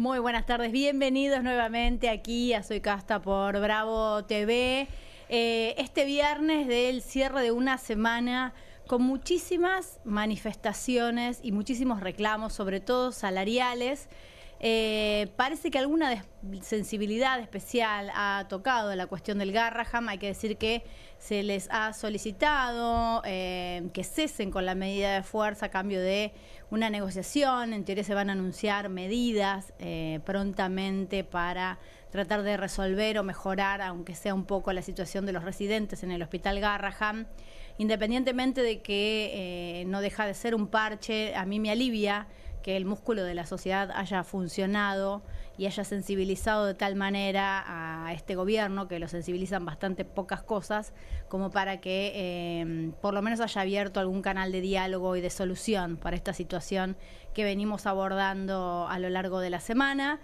Muy buenas tardes, bienvenidos nuevamente aquí a Soy Casta por Bravo TV. Este viernes del cierre de una semana con muchísimas manifestaciones y muchísimos reclamos, sobre todo salariales. Parece que alguna sensibilidad especial ha tocado la cuestión del Garraham. Hay que decir que se les ha solicitado que cesen con la medida de fuerza a cambio de una negociación. En teoría se van a anunciar medidas prontamente para tratar de resolver o mejorar, aunque sea un poco, la situación de los residentes en el Hospital Garraham. Independientemente de que no deja de ser un parche, a mí me alivia que el músculo de la sociedad haya funcionado y haya sensibilizado de tal manera a este gobierno, que lo sensibilizan bastante pocas cosas, como para que por lo menos haya abierto algún canal de diálogo y de solución para esta situación que venimos abordando a lo largo de la semana.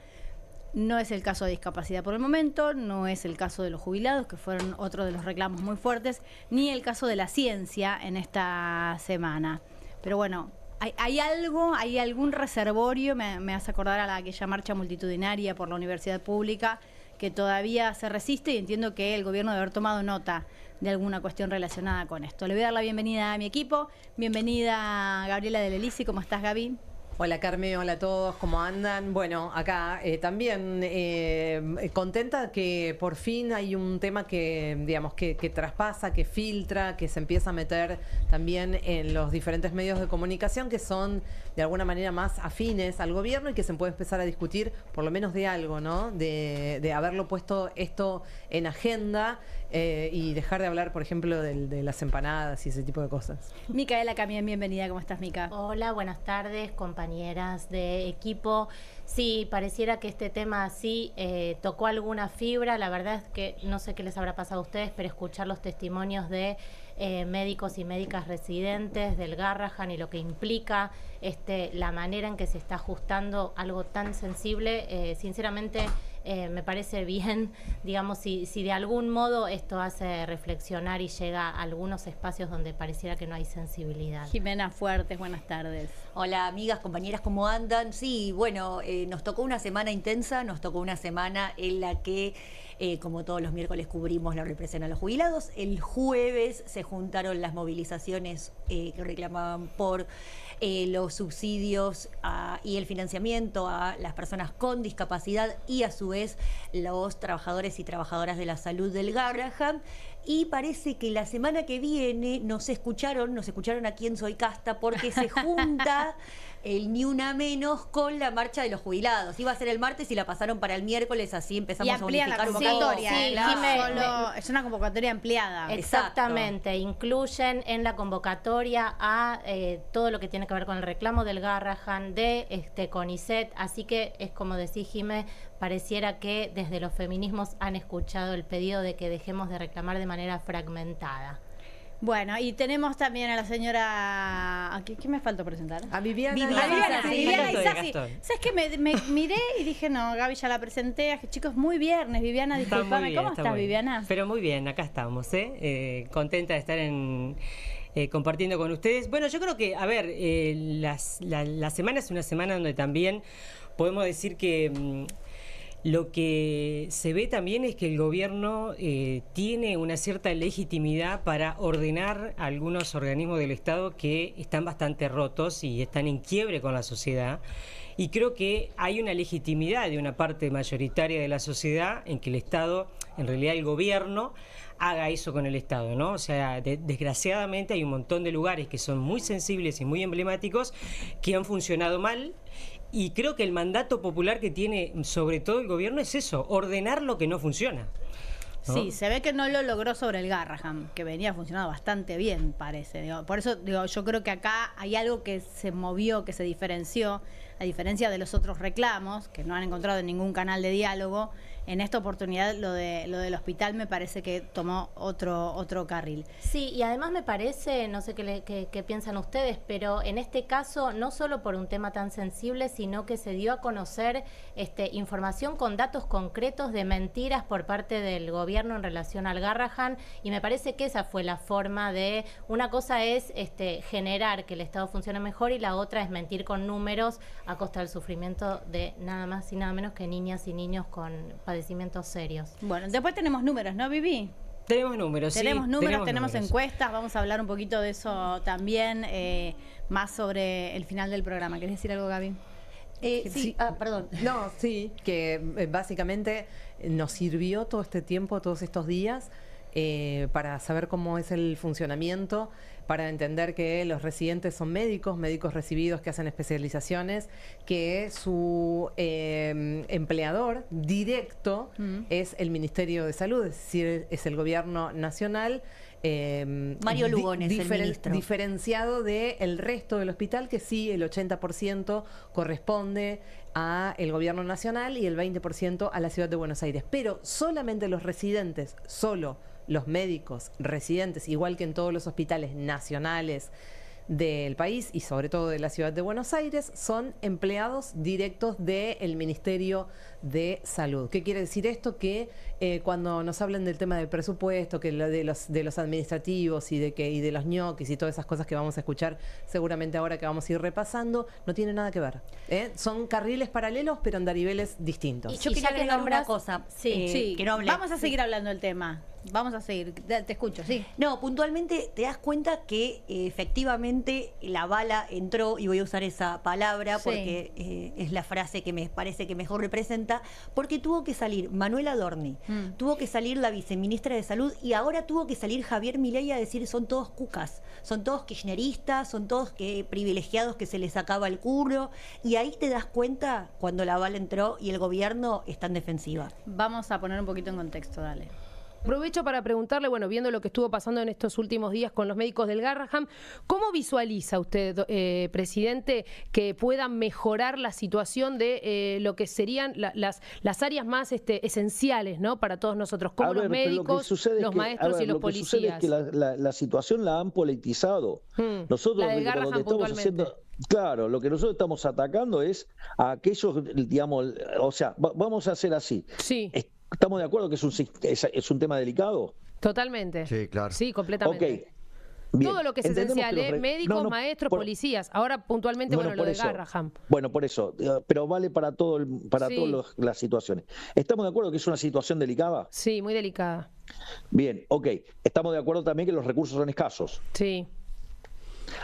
No es el caso de discapacidad por el momento, no es el caso de los jubilados, que fueron otro de los reclamos muy fuertes, ni el caso de la ciencia en esta semana. Pero bueno, ¿hay algo, hay algún reservorio? Me hace acordar a aquella marcha multitudinaria por la universidad pública que todavía se resiste, y entiendo que el gobierno debe haber tomado nota de alguna cuestión relacionada con esto. Le voy a dar la bienvenida a mi equipo. Bienvenida Gabriela de Lelisi. ¿Cómo estás, Gaby? Hola Carmen, hola a todos, ¿cómo andan? Bueno, acá también contenta que por fin hay un tema que, digamos, que traspasa, que filtra, que se empieza a meter también en los diferentes medios de comunicación que son de alguna manera más afines al gobierno y que se puede empezar a discutir por lo menos de algo, ¿no? De haberlo puesto esto en agenda y dejar de hablar, por ejemplo, de las empanadas y ese tipo de cosas. Micaela Camien, bienvenida. ¿Cómo estás, Mica? Hola, buenas tardes, compañeras de equipo. Sí, pareciera que este tema sí tocó alguna fibra. La verdad es que no sé qué les habrá pasado a ustedes, pero escuchar los testimonios de médicos y médicas residentes del Garraham y lo que implica la manera en que se está ajustando algo tan sensible, sinceramente me parece bien, digamos, si de algún modo esto hace reflexionar y llega a algunos espacios donde pareciera que no hay sensibilidad. Jimena Fuertes, buenas tardes. Hola amigas, compañeras, ¿cómo andan? Sí, bueno, nos tocó una semana intensa, nos tocó una semana en la que, como todos los miércoles, cubrimos la represión a los jubilados. El jueves se juntaron las movilizaciones que reclamaban por los subsidios y el financiamiento a las personas con discapacidad y a su vez los trabajadores y trabajadoras de la salud del Garraham. Y parece que la semana que viene nos escucharon aquí en Soy Casta, porque se junta el Ni Una Menos con la marcha de los jubilados. Iba a ser el martes y la pasaron para el miércoles, así empezamos a unificar la convocatoria. Sí, claro. Es una convocatoria ampliada. Exactamente, incluyen en la convocatoria a todo lo que tiene que ver con el reclamo del Garraham, de CONICET, así que es como decís, Jimé, pareciera que desde los feminismos han escuchado el pedido de que dejemos de reclamar de manera fragmentada. Bueno, y tenemos también a la señora... ¿Qué me faltó presentar? A Viviana. Viviana Isasi. ¿Sabes qué? Me miré y dije, no, Gaby ya la presenté. Dije, chicos, muy viernes. Viviana, disculpame. ¿Cómo estás, Viviana? Pero muy bien, acá estamos, contenta de estar compartiendo con ustedes. Bueno, yo creo que, a ver, la semana es una semana donde también podemos decir que... lo que se ve también es que el gobierno tiene una cierta legitimidad para ordenar a algunos organismos del Estado que están bastante rotos y están en quiebre con la sociedad. Y creo que hay una legitimidad de una parte mayoritaria de la sociedad en que el Estado, en realidad el gobierno, haga eso con el Estado, ¿no? O sea, desgraciadamente hay un montón de lugares que son muy sensibles y muy emblemáticos que han funcionado mal. Y creo que el mandato popular que tiene sobre todo el gobierno es eso, ordenar lo que no funciona, ¿no? Sí, se ve que no lo logró sobre el Garraham, que venía funcionando bastante bien, parece. Por eso yo creo que acá hay algo que se movió, que se diferenció, a diferencia de los otros reclamos, que no han encontrado en ningún canal de diálogo. En esta oportunidad lo del hospital me parece que tomó otro carril. Sí, y además me parece, no sé qué piensan ustedes, pero en este caso no solo por un tema tan sensible, sino que se dio a conocer información con datos concretos de mentiras por parte del gobierno en relación al Garraham, y me parece que esa fue la forma de... Una cosa es generar que el Estado funcione mejor y la otra es mentir con números a costa del sufrimiento de nada más y nada menos que niñas y niños con padecimientos serios. Bueno, después tenemos números, ¿no, Vivi? Tenemos números, sí. Tenemos números, tenemos encuestas, vamos a hablar un poquito de eso también, más sobre el final del programa. ¿Querés decir algo, Gaby? Sí, perdón. No, sí, que básicamente nos sirvió todo este tiempo, todos estos días, para saber cómo es el funcionamiento, para entender que los residentes son médicos recibidos que hacen especializaciones, que su empleador directo es el Ministerio de Salud, es decir, es el gobierno nacional. Mario Lugones, el ministro. Diferenciado del resto del hospital, que sí, el 80% corresponde a el gobierno nacional y el 20% a la ciudad de Buenos Aires. Pero solamente los residentes, solo los médicos residentes, igual que en todos los hospitales nacionales del país y sobre todo de la ciudad de Buenos Aires, son empleados directos del Ministerio de Salud. ¿Qué quiere decir esto? Que cuando nos hablan del tema del presupuesto, que de los administrativos y de los ñoquis y todas esas cosas que vamos a escuchar seguramente ahora que vamos a ir repasando, no tiene nada que ver. Son carriles paralelos, pero en deriveles distintos. Y yo quería agregar una cosa. Sí, que no hablé. Vamos a seguir hablando del tema. Vamos a seguir. Te escucho, sí. No, puntualmente te das cuenta que efectivamente la bala entró, y voy a usar esa palabra porque es la frase que me parece que mejor representa, porque tuvo que salir Manuel Adorni, tuvo que salir la viceministra de Salud y ahora tuvo que salir Javier Milei a decir son todos cucas, son todos kirchneristas, son todos privilegiados que se les sacaba el culo, y ahí te das cuenta cuando la bala entró y el gobierno está en defensiva. Vamos a poner un poquito en contexto, dale. Aprovecho para preguntarle, bueno, viendo lo que estuvo pasando en estos últimos días con los médicos del Garrahan, ¿cómo visualiza usted, presidente, que pueda mejorar la situación de lo que serían las áreas más esenciales, ¿no, para todos nosotros, como los médicos, los maestros y los policías? Lo que sucede es que la situación la han politizado. Nosotros, la del Garrahan puntualmente. Claro, lo que nosotros estamos atacando es a aquellos, digamos, o sea, vamos a hacer así. Sí. ¿Estamos de acuerdo que es un tema delicado? Totalmente. Sí, claro. Sí, completamente. Ok. Bien. Todo lo que es esencial, médicos, maestros, policías. Ahora puntualmente, lo de Garrahan. Bueno, por eso, pero vale para todas las situaciones. ¿Estamos de acuerdo que es una situación delicada? Sí, muy delicada. Bien, ok. Estamos de acuerdo también que los recursos son escasos. Sí.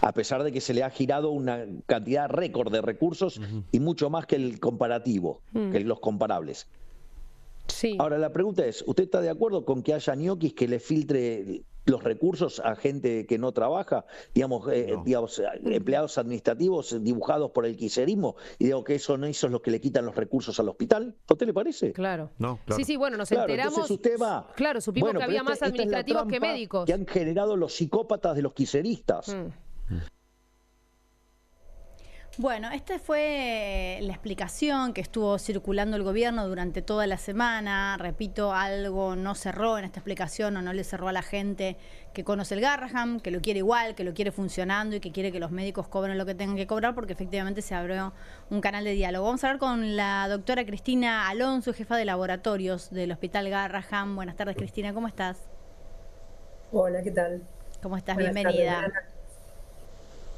A pesar de que se le ha girado una cantidad récord de recursos y mucho más que el comparativo, que los comparables. Sí. Ahora la pregunta es, ¿usted está de acuerdo con que haya ñoquis que le filtre los recursos a gente que no trabaja, digamos, digamos empleados administrativos dibujados por el kirchnerismo, y digo que eso es lo que le quitan los recursos al hospital? ¿A usted le parece? Claro. No, claro. Sí, bueno, nos enteramos. Entonces usted va. Claro, supimos que había más administrativos que médicos. Que han generado los psicópatas de los kirchneristas. Bueno, esta fue la explicación que estuvo circulando el gobierno durante toda la semana. Repito, algo no cerró en esta explicación o no le cerró a la gente que conoce el Garrahan, que lo quiere igual, que lo quiere funcionando y que quiere que los médicos cobren lo que tengan que cobrar, porque efectivamente se abrió un canal de diálogo. Vamos a hablar con la doctora Cristina Alonso, jefa de laboratorios del Hospital Garrahan. Buenas tardes, Cristina, ¿cómo estás? Hola, ¿qué tal? ¿Cómo estás? Buenas Bienvenida. tardes.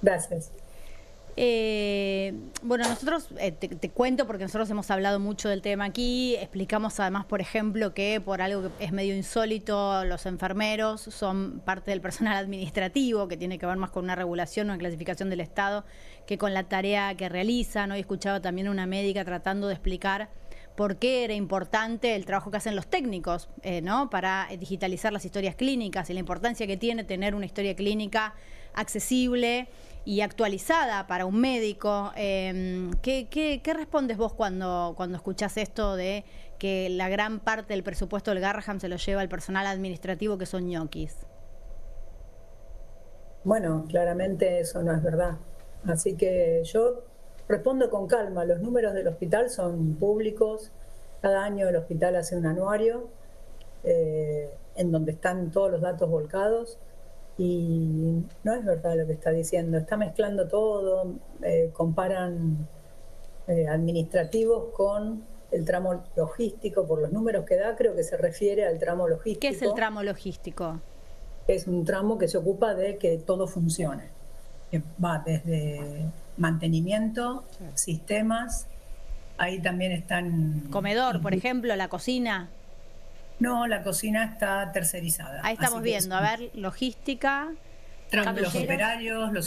Gracias. Bueno, nosotros, te cuento porque nosotros hemos hablado mucho del tema aquí, explicamos además, por ejemplo, que por algo que es medio insólito, los enfermeros son parte del personal administrativo, que tiene que ver más con una regulación, una clasificación del Estado, que con la tarea que realizan. Hoy escuchaba también a una médica tratando de explicar por qué era importante el trabajo que hacen los técnicos, ¿no? Para digitalizar las historias clínicas y la importancia que tiene tener una historia clínica accesible y actualizada para un médico. ¿Qué respondes vos cuando escuchás esto de que la gran parte del presupuesto del Garrahan se lo lleva el personal administrativo, que son ñoquis? Bueno, claramente eso no es verdad. Así que yo respondo con calma. Los números del hospital son públicos. Cada año el hospital hace un anuario en donde están todos los datos volcados. Y no es verdad lo que está diciendo, está mezclando todo, comparan administrativos con el tramo logístico. Por los números que da, creo que se refiere al tramo logístico. ¿Qué es el tramo logístico? Es un tramo que se ocupa de que todo funcione, que va desde mantenimiento, sistemas. Ahí también están... Comedor, por ejemplo, la cocina. No, la cocina está tercerizada. Ahí estamos Así que viendo, a ver, logística. Los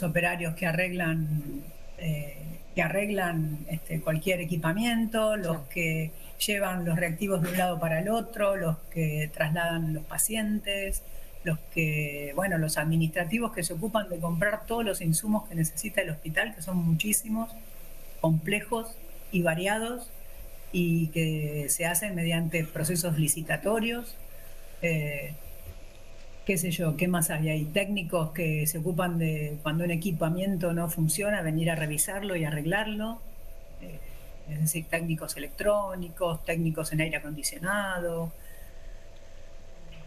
operarios que arreglan cualquier equipamiento, los que llevan los reactivos de un lado para el otro, los que trasladan los pacientes, los administrativos que se ocupan de comprar todos los insumos que necesita el hospital, que son muchísimos, complejos y variados, y que se hacen mediante procesos licitatorios. Qué sé yo, ¿qué más hay? Hay técnicos que se ocupan de, cuando un equipamiento no funciona, venir a revisarlo y arreglarlo. Es decir, técnicos electrónicos, técnicos en aire acondicionado.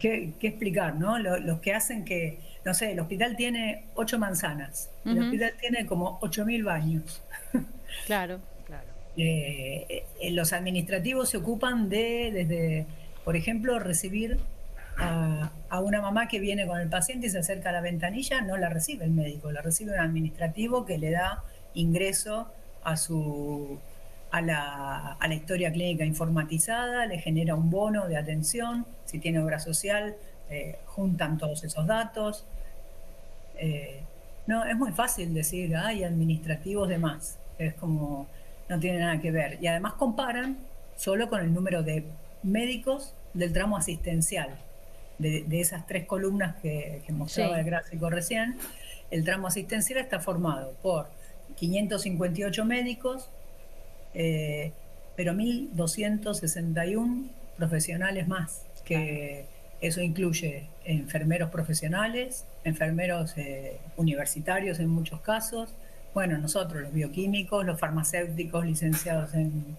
¿Qué explicar, no? Los que hacen que, no sé, el hospital tiene 8 manzanas, el hospital tiene como 8.000 baños. Claro. Los administrativos se ocupan desde, por ejemplo, recibir a una mamá que viene con el paciente y se acerca a la ventanilla. No la recibe el médico, la recibe un administrativo que le da ingreso a la historia clínica informatizada, le genera un bono de atención. Si tiene obra social, juntan todos esos datos. No, es muy fácil decir, hay administrativos de más. Es como, no tiene nada que ver. Y además comparan solo con el número de médicos del tramo asistencial. De esas 3 columnas que mostraba el gráfico recién, el tramo asistencial está formado por 558 médicos, pero 1.261 profesionales más, que eso incluye enfermeros profesionales, enfermeros universitarios en muchos casos, bueno, nosotros, los bioquímicos, los farmacéuticos licenciados en,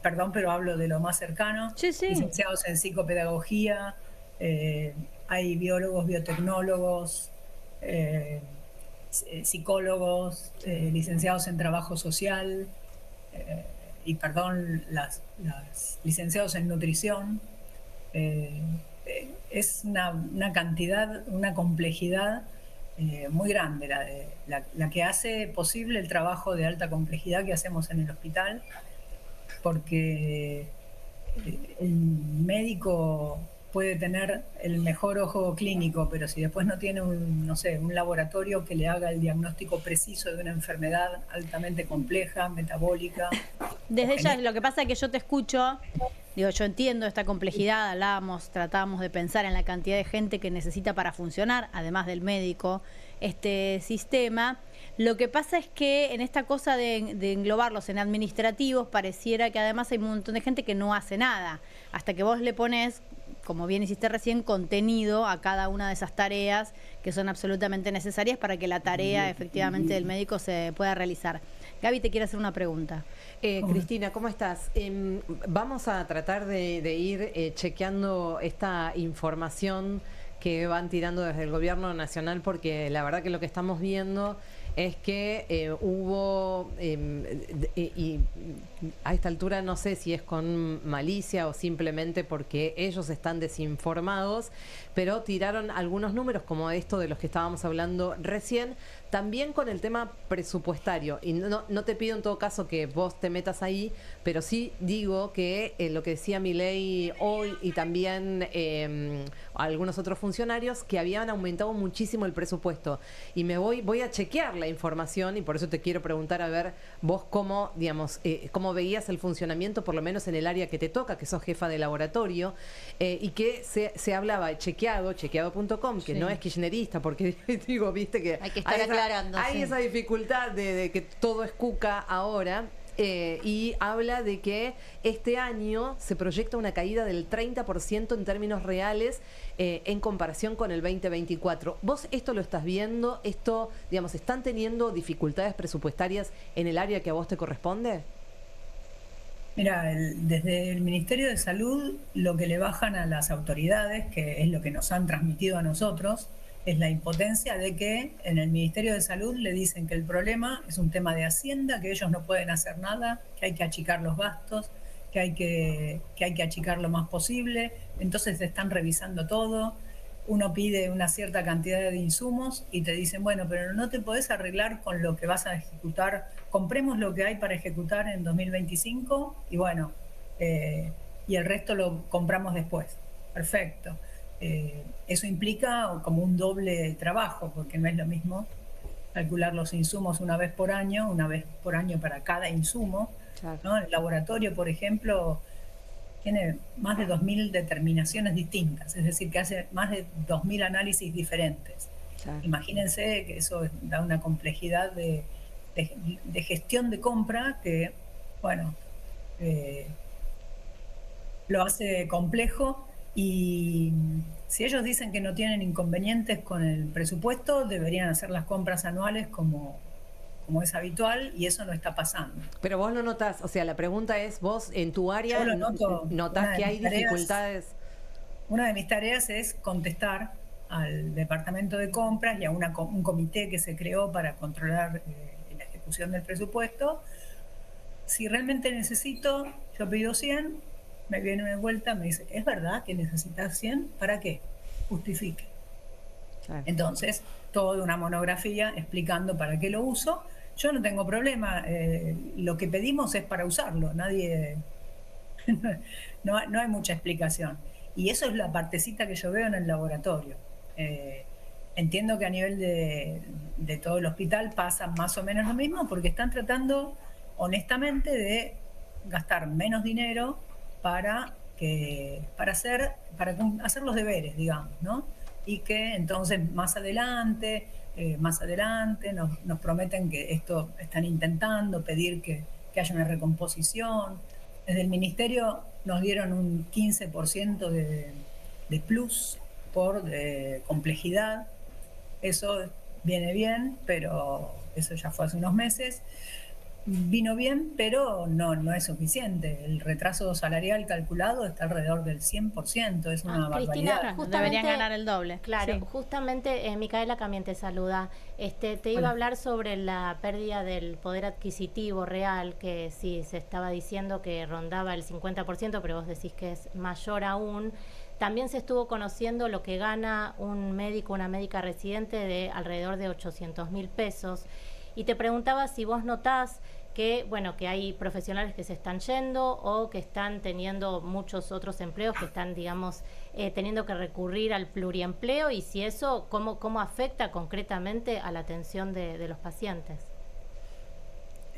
perdón, pero hablo de lo más cercano, licenciados en psicopedagogía, hay biólogos, biotecnólogos, psicólogos, licenciados en trabajo social, las licenciados en nutrición. Es una cantidad, una complejidad muy grande la que hace posible el trabajo de alta complejidad que hacemos en el hospital, porque el médico puede tener el mejor ojo clínico, pero si después no tiene un laboratorio que le haga el diagnóstico preciso de una enfermedad altamente compleja, metabólica. Desde ya, lo que pasa es que yo te escucho, digo, yo entiendo esta complejidad, tratamos de pensar en la cantidad de gente que necesita para funcionar, además del médico, este sistema. Lo que pasa es que en esta cosa de englobarlos en administrativos, pareciera que además hay un montón de gente que no hace nada, hasta que vos le pones, como bien hiciste recién, contenido a cada una de esas tareas que son absolutamente necesarias para que la tarea efectivamente del médico se pueda realizar. Gaby te quiere hacer una pregunta. Cristina, ¿cómo estás? Vamos a tratar de ir chequeando esta información que van tirando desde el gobierno nacional, porque la verdad que lo que estamos viendo es que hubo, y a esta altura no sé si es con malicia o simplemente porque ellos están desinformados, pero tiraron algunos números como esto de los que estábamos hablando recién, también con el tema presupuestario. Y no te pido en todo caso que vos te metas ahí, pero sí digo que lo que decía Milei hoy y también algunos otros funcionarios, que habían aumentado muchísimo el presupuesto. Y voy a chequear la información, y por eso te quiero preguntar, a ver vos cómo, digamos, cómo veías el funcionamiento, por lo menos en el área que te toca, que sos jefa de laboratorio, y que se hablaba chequeado.com, que no es kirchnerista, porque digo, viste que hay que estar aclarando. Hay esa dificultad de que todo es cuca ahora. Y habla de que este año se proyecta una caída del 30% en términos reales en comparación con el 2024. ¿Vos esto lo estás viendo? ¿Esto, digamos, están teniendo dificultades presupuestarias en el área que a vos te corresponde? Mira, desde el Ministerio de Salud lo que le bajan a las autoridades, que es lo que nos han transmitido a nosotros, es la impotencia de que en el Ministerio de Salud le dicen que el problema es un tema de Hacienda, que ellos no pueden hacer nada, que hay que achicar los gastos, que hay que achicar lo más posible. Entonces están revisando todo. uno pide una cierta cantidad de insumos y te dicen, bueno, pero no te podés arreglar con lo que vas a ejecutar, compremos lo que hay para ejecutar en 2025 y bueno, y el resto lo compramos después. Perfecto. Eso implica como un doble trabajo, porque no es lo mismo calcular los insumos una vez por año para cada insumo, Claro. ¿no? El laboratorio, por ejemplo, tiene más de 2.000 determinaciones distintas, es decir, que hace más de 2.000 análisis diferentes. Claro. Imagínense que eso da una complejidad de gestión de compra que, bueno, lo hace complejo, y si ellos dicen que no tienen inconvenientes con el presupuesto, deberían hacer las compras anuales como es habitual, y eso no está pasando. Pero vos lo notás, o sea, la pregunta es, vos en tu área Yo lo noto. notás que hay dificultades. Una de mis tareas es contestar al departamento de compras y a un comité que se creó para controlar la ejecución del presupuesto. Si realmente necesito, yo pido 100, me viene de vuelta, me dice, ¿es verdad que necesitas 100? ¿Para qué? Justifique. Claro. Entonces, toda una monografía explicando para qué lo uso. Yo no tengo problema, lo que pedimos es para usarlo, nadie, no hay mucha explicación. Y eso es la partecita que yo veo en el laboratorio. Entiendo que a nivel de todo el hospital pasa más o menos lo mismo, porque están tratando honestamente de gastar menos dinero para hacer los deberes, digamos, ¿no? Y que entonces más adelante nos prometen que esto están intentando, pedir que haya una recomposición. Desde el ministerio nos dieron un 15% de plus por complejidad. Eso viene bien, pero eso ya fue hace unos meses. Vino bien, pero no es suficiente. El retraso salarial calculado está alrededor del 100%, es una barbaridad. Cristina, Deberían ganar el doble. Claro, Sí. justamente Micaela también te saluda. Te iba a hablar sobre la pérdida del poder adquisitivo real, que sí, se estaba diciendo que rondaba el 50%, pero vos decís que es mayor aún. También se estuvo conociendo lo que gana un médico, una médica residente, de alrededor de 800.000 pesos. Y te preguntaba si vos notás que, bueno, que hay profesionales que se están yendo o que están teniendo muchos otros empleos, que están, digamos, teniendo que recurrir al pluriempleo, y si eso, cómo afecta concretamente a la atención de los pacientes.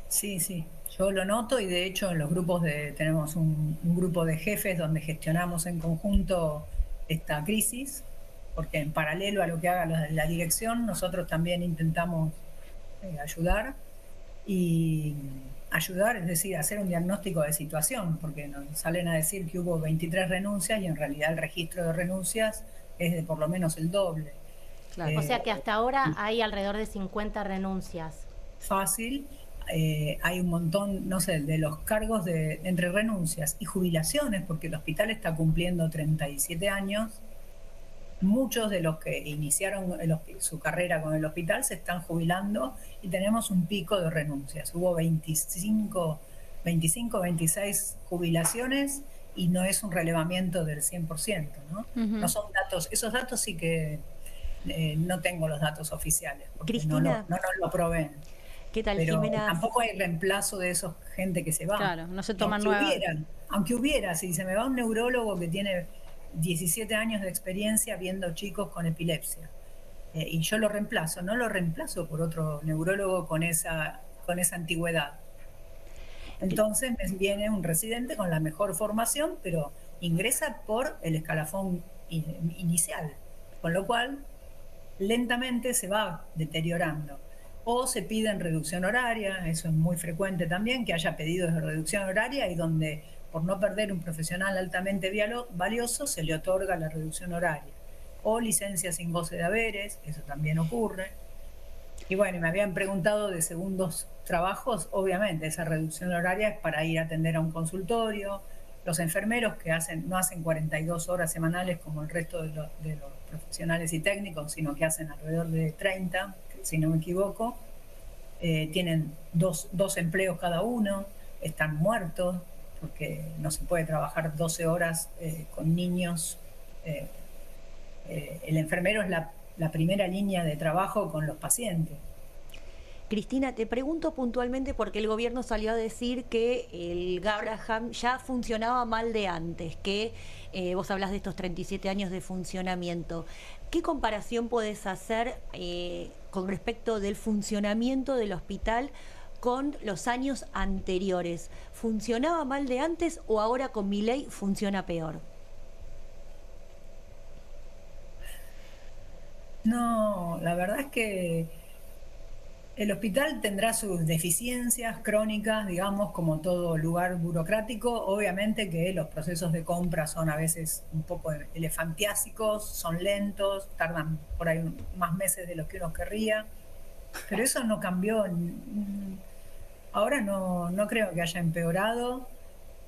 Sí, yo lo noto, y de hecho en los grupos tenemos un grupo de jefes donde gestionamos en conjunto esta crisis, porque en paralelo a lo que haga la dirección, nosotros también intentamos ayudar, es decir, hacer un diagnóstico de situación, porque nos salen a decir que hubo 23 renuncias y en realidad el registro de renuncias es de por lo menos el doble. Claro. O sea que hasta ahora hay alrededor de 50 renuncias. Fácil. Hay un montón, no sé, de los cargos entre renuncias y jubilaciones, porque el hospital está cumpliendo 37 años. Muchos de los que iniciaron su carrera con el hospital se están jubilando y tenemos un pico de renuncias. Hubo 25, 26 jubilaciones y no es un relevamiento del 100%, ¿no? No son datos, esos datos sí que no tengo los datos oficiales, porque Cristina, no nos lo proveen. ¿qué tal, Pero Jimena? tampoco hay reemplazo de esa gente que se va. Claro, no se toman Aunque hubiera, si se me va un neurólogo que tiene 17 años de experiencia viendo chicos con epilepsia, y yo lo reemplazo, no lo reemplazo por otro neurólogo con esa antigüedad. Entonces me viene un residente con la mejor formación, pero ingresa por el escalafón inicial, con lo cual lentamente se va deteriorando. O se piden reducción horaria, eso es muy frecuente también, que haya pedidos de reducción horaria, y donde por no perder un profesional altamente valioso se le otorga la reducción horaria. O licencia sin goce de haberes, eso también ocurre. Y bueno, me habían preguntado de segundos trabajos. Obviamente esa reducción horaria es para ir a atender a un consultorio. Los enfermeros que no hacen 42 horas semanales como el resto de los profesionales y técnicos, sino que hacen alrededor de 30, si no me equivoco, tienen dos empleos cada uno, están muertos, porque no se puede trabajar 12 horas con niños el enfermero es la primera línea de trabajo con los pacientes. Cristina, te pregunto puntualmente porque el gobierno salió a decir que el Garrahan ya funcionaba mal de antes, que vos hablas de estos 37 años de funcionamiento. ¿Qué comparación podés hacer con respecto del funcionamiento del hospital con los años anteriores? ¿Funcionaba mal de antes o ahora con Milei funciona peor? No, la verdad es que el hospital tendrá sus deficiencias crónicas, digamos, como todo lugar burocrático. Obviamente que los procesos de compra son a veces un poco elefantiásicos, son lentos, tardan por ahí más meses de lo que uno querría, pero eso no cambió. Ahora no creo que haya empeorado,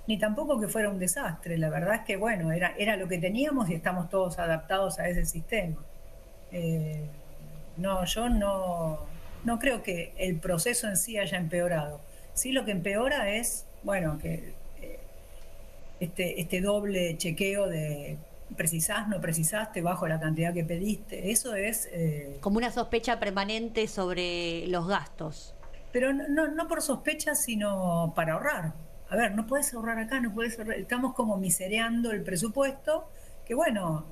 ni tampoco que fuera un desastre. La verdad es que, bueno, era lo que teníamos y estamos todos adaptados a ese sistema. Yo no creo que el proceso en sí haya empeorado. Sí, lo que empeora es, bueno, que este doble chequeo de precisás, no precisaste, bajo la cantidad que pediste. Eso es... como una sospecha permanente sobre los gastos. Pero no por sospecha, sino para ahorrar. A ver, no puedes ahorrar acá, no puedes ahorrar. Estamos como misereando el presupuesto, que bueno...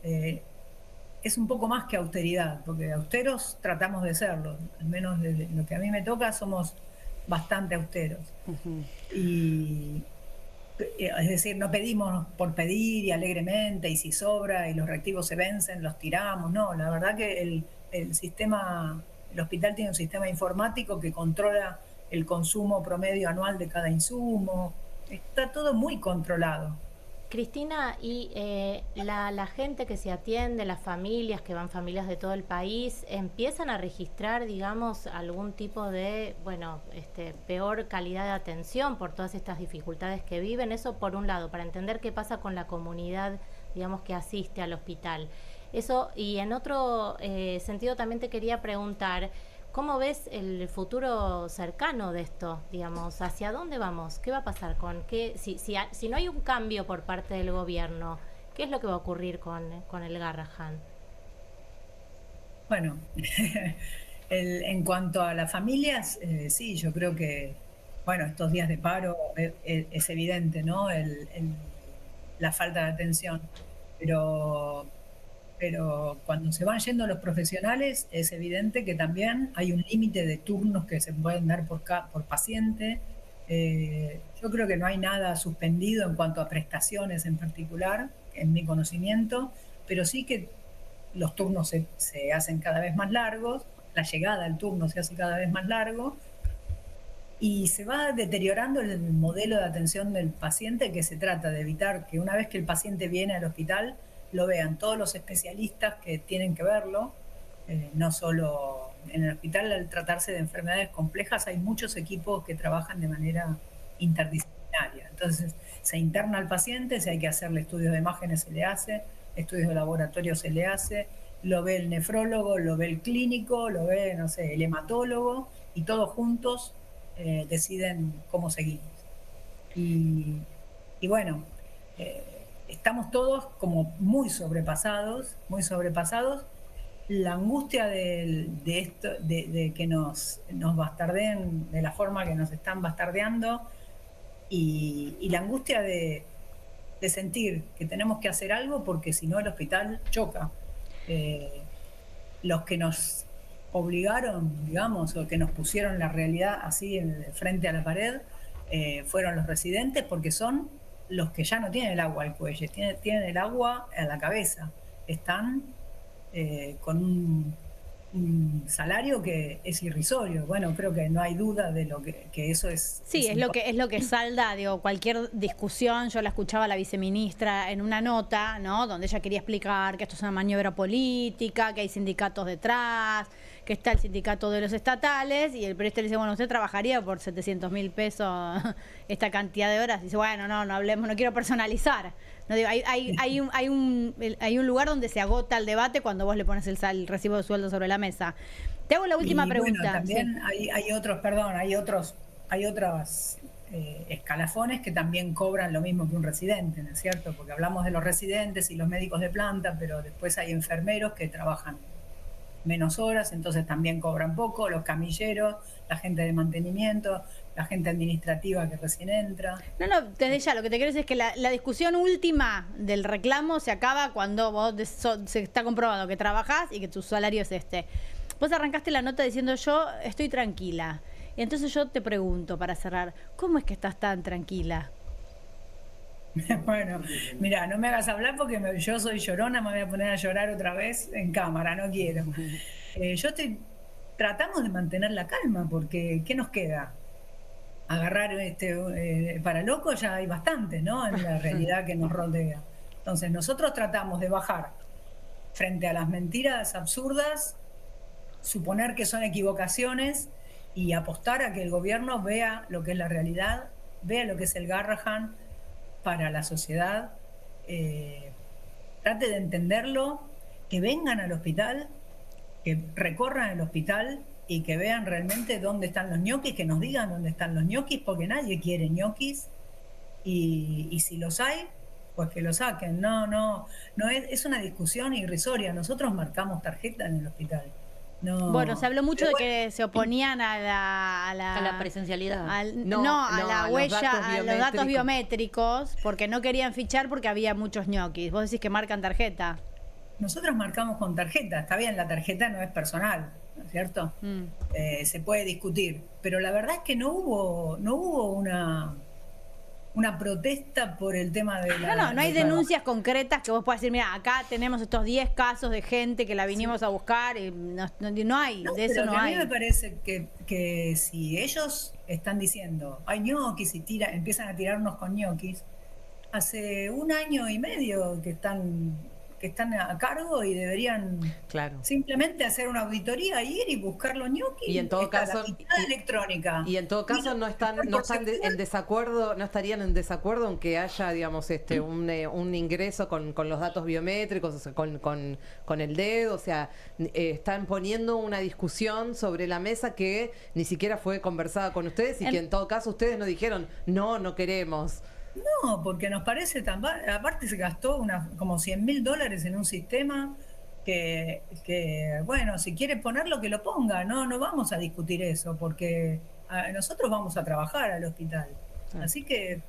es un poco más que austeridad, porque austeros tratamos de serlo, al menos de lo que a mí me toca somos bastante austeros. Y es decir, no pedimos por pedir y alegremente, y si sobra y los reactivos se vencen, los tiramos. No, la verdad que el hospital tiene un sistema informático que controla el consumo promedio anual de cada insumo. Está todo muy controlado. Cristina, y la gente que se atiende, las familias que van, familias de todo el país, ¿empiezan a registrar, digamos, algún tipo de, peor calidad de atención por todas estas dificultades que viven? Eso por un lado, para entender qué pasa con la comunidad, digamos, que asiste al hospital. Eso, y en otro sentido también te quería preguntar, ¿cómo ves el futuro cercano de esto? Digamos, ¿hacia dónde vamos? ¿Qué va a pasar con qué? Si no hay un cambio por parte del gobierno, ¿qué es lo que va a ocurrir con el Garrahan? Bueno, en cuanto a las familias, sí, yo creo que, bueno, estos días de paro es evidente, ¿no? La falta de atención, pero cuando se van yendo los profesionales es evidente que también hay un límite de turnos que se pueden dar por paciente. Yo creo que no hay nada suspendido en cuanto a prestaciones en particular, en mi conocimiento, pero sí que los turnos se hacen cada vez más largos, la llegada al turno se hace cada vez más largo y se va deteriorando el modelo de atención del paciente, que se trata de evitar que una vez que el paciente viene al hospital lo vean todos los especialistas que tienen que verlo, no solo en el hospital. Al tratarse de enfermedades complejas hay muchos equipos que trabajan de manera interdisciplinaria. Entonces se interna al paciente, si hay que hacerle estudios de imágenes se le hace, estudios de laboratorio se le hace, lo ve el nefrólogo, lo ve el clínico, lo ve, no sé, el hematólogo, y todos juntos deciden cómo seguimos. Y bueno, estamos todos como muy sobrepasados. La angustia de esto, de que nos bastardeen de la forma que nos están bastardeando, y la angustia de sentir que tenemos que hacer algo porque si no el hospital choca. Los que nos obligaron, digamos, o que nos pusieron la realidad así frente a la pared, fueron los residentes, porque son los que ya no tienen el agua al cuello, tienen el agua a la cabeza. Están con un salario que es irrisorio. Bueno, creo que no hay duda de lo que eso es. Sí, es lo que salda, digo, cualquier discusión. Yo la escuchaba a la viceministra en una nota, ¿no?, donde ella quería explicar que esto es una maniobra política, que hay sindicatos detrás, que está el sindicato de los estatales, y el periodista le dice, bueno, ¿usted trabajaría por 700.000 pesos esta cantidad de horas? Y dice, bueno, no hablemos, no quiero personalizar. No, digo, hay un lugar donde se agota el debate cuando vos le pones el recibo de sueldo sobre la mesa. Te hago la última pregunta. Bueno, también sí. hay otros escalafones que también cobran lo mismo que un residente, ¿no es cierto? Porque hablamos de los residentes y los médicos de planta, pero después hay enfermeros que trabajan menos horas, entonces también cobran poco, los camilleros, la gente de mantenimiento, la gente administrativa que recién entra. No, desde ya, lo que te quiero decir es que la discusión última del reclamo se acaba cuando vos se está comprobado que trabajás y que tu salario es este. Vos arrancaste la nota diciendo yo estoy tranquila. Y entonces yo te pregunto, para cerrar, ¿cómo es que estás tan tranquila? Bueno, mira, no me hagas hablar porque yo soy llorona, me voy a poner a llorar otra vez en cámara, no quiero. Tratamos de mantener la calma porque ¿qué nos queda? Agarrar para locos ya hay bastantes, ¿no? En la realidad que nos rodea. Entonces nosotros tratamos de bajar frente a las mentiras absurdas, suponer que son equivocaciones y apostar a que el gobierno vea lo que es la realidad, vea lo que es el Garrahan para la sociedad, trate de entenderlo, que vengan al hospital, que recorran el hospital y que vean realmente dónde están los ñoquis, que nos digan dónde están los ñoquis, porque nadie quiere ñoquis, y si los hay, pues que los saquen. No es una discusión irrisoria. Nosotros marcamos tarjeta en el hospital. No. Bueno, se habló mucho de que se oponían a la presencialidad. A la huella, a los datos biométricos, porque no querían fichar porque había muchos ñoquis. Vos decís que marcan tarjeta. Nosotros marcamos con tarjeta. Está bien, la tarjeta no es personal, ¿no es cierto? Se puede discutir, pero la verdad es que no hubo una protesta por el tema de la... No hay denuncias concretas que vos puedas decir, mira, acá tenemos estos 10 casos de gente que la vinimos a buscar, y no hay, de eso no hay. A mí me parece que si ellos están diciendo, hay ñoquis y empiezan a tirarnos con ñoquis, hace 1 año y medio que están a cargo y deberían simplemente hacer una auditoría, ir y buscar los ñoquis. Y en todo caso, electrónica. Y en todo caso no estarían en desacuerdo en que haya, digamos, un ingreso con los datos biométricos, o sea, con el dedo, o sea, están poniendo una discusión sobre la mesa que ni siquiera fue conversada con ustedes y que en todo caso ustedes no dijeron, no queremos. No, porque nos parece tan... Aparte se gastó como $100.000 en un sistema que, bueno, si quiere ponerlo, que lo ponga. No vamos a discutir eso, porque nosotros vamos a trabajar al hospital. Así que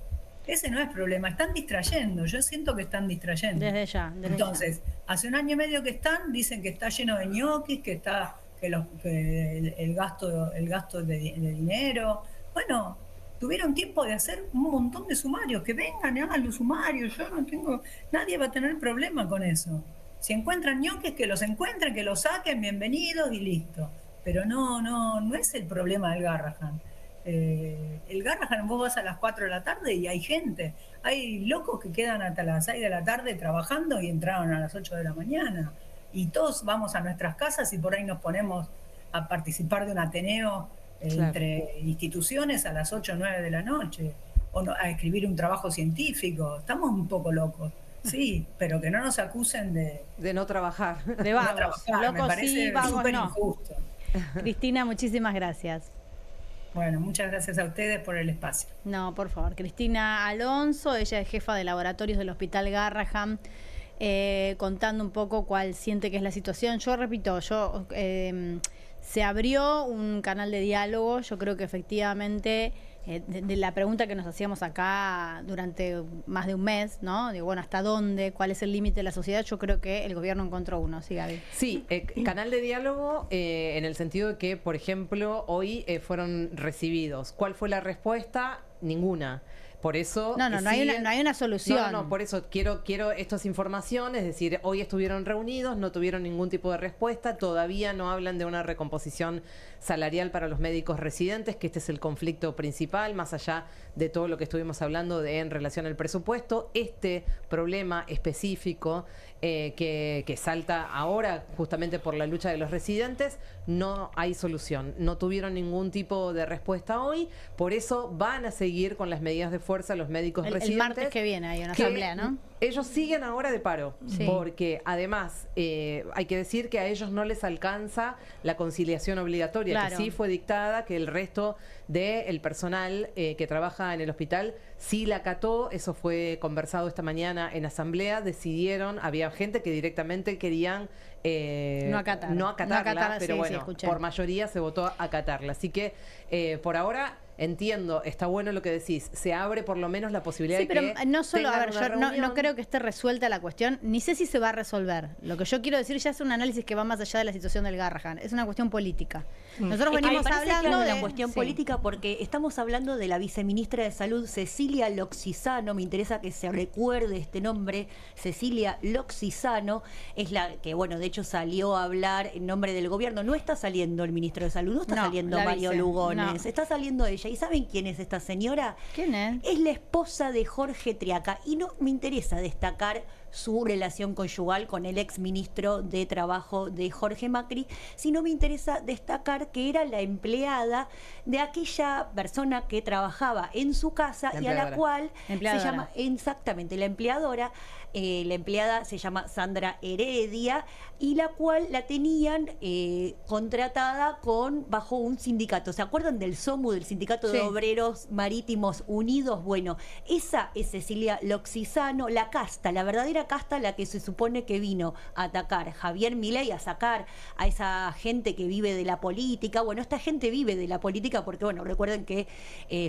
ese no es problema. Están distrayendo. Yo siento que están distrayendo. Desde ya. Entonces, hace 1 año y medio que dicen que está lleno de ñoquis, que el gasto de dinero. Bueno... Tuvieron tiempo de hacer un montón de sumarios, que vengan y hagan los sumarios, nadie va a tener problema con eso. Si encuentran ñoquis, que los encuentren, que los saquen, bienvenidos y listo. Pero no es el problema del Garrahan. El Garrahan, vos vas a las 4 de la tarde y hay gente, hay locos que quedan hasta las 6 de la tarde trabajando y entraron a las 8 de la mañana. Y todos vamos a nuestras casas y por ahí nos ponemos a participar de un ateneo entre instituciones a las 8 o 9 de la noche, o a escribir un trabajo científico. Estamos un poco locos, sí, pero que no nos acusen de no trabajar. De vagos, locos, me parece súper injusto. Cristina, muchísimas gracias. Bueno, muchas gracias a ustedes por el espacio. No, por favor. Cristina Alonso, ella es jefa de laboratorios del Hospital Garrahan, contando un poco cuál siente que es la situación. Yo repito, se abrió un canal de diálogo. Yo creo que efectivamente, de la pregunta que nos hacíamos acá durante más de un mes, ¿no? Digo, bueno, ¿hasta dónde? ¿Cuál es el límite de la sociedad? Yo creo que el gobierno encontró uno. Sí, Gaby. Sí, canal de diálogo en el sentido de que, por ejemplo, hoy fueron recibidos. ¿Cuál fue la respuesta? Ninguna. Por eso no hay una solución. No, por eso quiero estas informaciones, es decir, hoy estuvieron reunidos, no tuvieron ningún tipo de respuesta, todavía no hablan de una recomposición salarial para los médicos residentes, que este es el conflicto principal, más allá de todo lo que estuvimos hablando en relación al presupuesto. Este problema específico que salta ahora justamente por la lucha de los residentes, no hay solución, no tuvieron ningún tipo de respuesta hoy, por eso van a seguir con las medidas de fuerza fuerza a los médicos residentes. El martes que viene hay una asamblea, ¿no? Ellos siguen ahora de paro, Sí. porque además hay que decir que a ellos no les alcanza la conciliación obligatoria, Claro. que sí fue dictada, que el resto del personal que trabaja en el hospital sí la acató. Eso fue conversado esta mañana en asamblea. Decidieron, había gente que directamente querían No acatarla. no acatarla, pero sí, bueno, escuché. por mayoría se votó a acatarla. Así que por ahora entiendo, está bueno lo que decís, se abre por lo menos la posibilidad Sí, de pero que no solo, a tengan ver, una yo no reunión. creo que esté resuelta la cuestión, ni sé si se va a resolver. Lo que yo quiero decir ya es un análisis que va más allá de la situación del Garrahan, es una cuestión política. Nosotros Es que me venimos parece hablando claro de la cuestión sí. política porque estamos hablando de la viceministra de Salud, Cecilia Loxisano. Me interesa que se recuerde este nombre. Cecilia Loxisano es la que, bueno, de hecho salió a hablar en nombre del gobierno. No está saliendo el ministro de Salud, no está No, saliendo la Mario vice, Lugones, no. está saliendo ella. ¿Y saben quién es esta señora? ¿Quién es? Es la esposa de Jorge Triaca y no me interesa destacar su relación conyugal con el ex ministro de Trabajo de Jorge Macri, sino me interesa destacar que era la empleada de aquella persona que trabajaba en su casa La y a la empleadora. cual se Empleadora. llama exactamente la empleadora. La empleada se llama Sandra Heredia y la cual la tenían contratada bajo un sindicato. ¿Se acuerdan del SOMU, del Sindicato Sí. de Obreros Marítimos Unidos? Bueno, esa es Cecilia Loxisano, la casta, la verdadera casta, la que se supone que vino a atacar Javier Milei, a sacar a esa gente que vive de la política. Bueno, esta gente vive de la política porque, bueno, recuerden que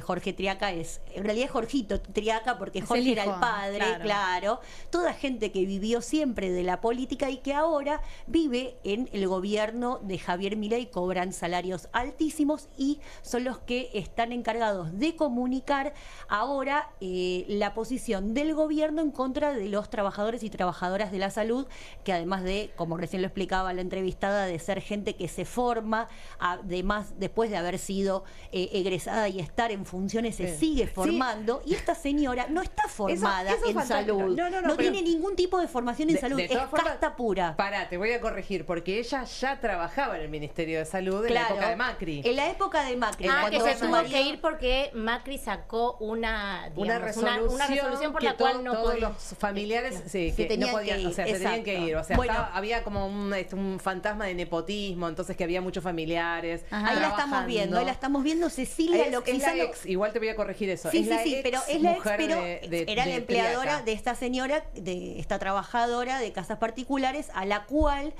Jorge Triaca en realidad es Jorgito Triaca porque Es Jorge el era el hijo, padre, claro. Toda gente que vivió siempre de la política y que ahora vive en el gobierno de Javier Milei, cobran salarios altísimos y son los que están encargados de comunicar ahora la posición del gobierno en contra de los trabajadores y trabajadoras de la salud, que además de, como recién lo explicaba la entrevistada, de ser gente que se forma, además después de haber sido egresada y estar en funciones, se sigue formando, y esta señora no está formada eso es en fantástico. salud, No no pero- tiene ningún tipo de formación en salud, de es todas formas, casta pura. Pará, te voy a corregir, porque ella ya trabajaba en el Ministerio de Salud en la época de Macri. En la época de Macri. Que cuando se su tuvo marido- que ir porque Macri sacó una resolución por que la cual no todos podía. los familiares se que tenían no podían, que ir, o sea, se tenían que exacto. ir. O sea, Bueno. había como un fantasma de nepotismo, entonces que había muchos familiares. Ajá. Ahí la estamos viendo, ahí la estamos viendo, Cecilia Es la Loxisano. ex, igual te voy a corregir eso. Sí, es la sí, ex pero es la ex, mujer pero era de la empleadora Triaca. de esta señora, de esta trabajadora de casas particulares, a la cual,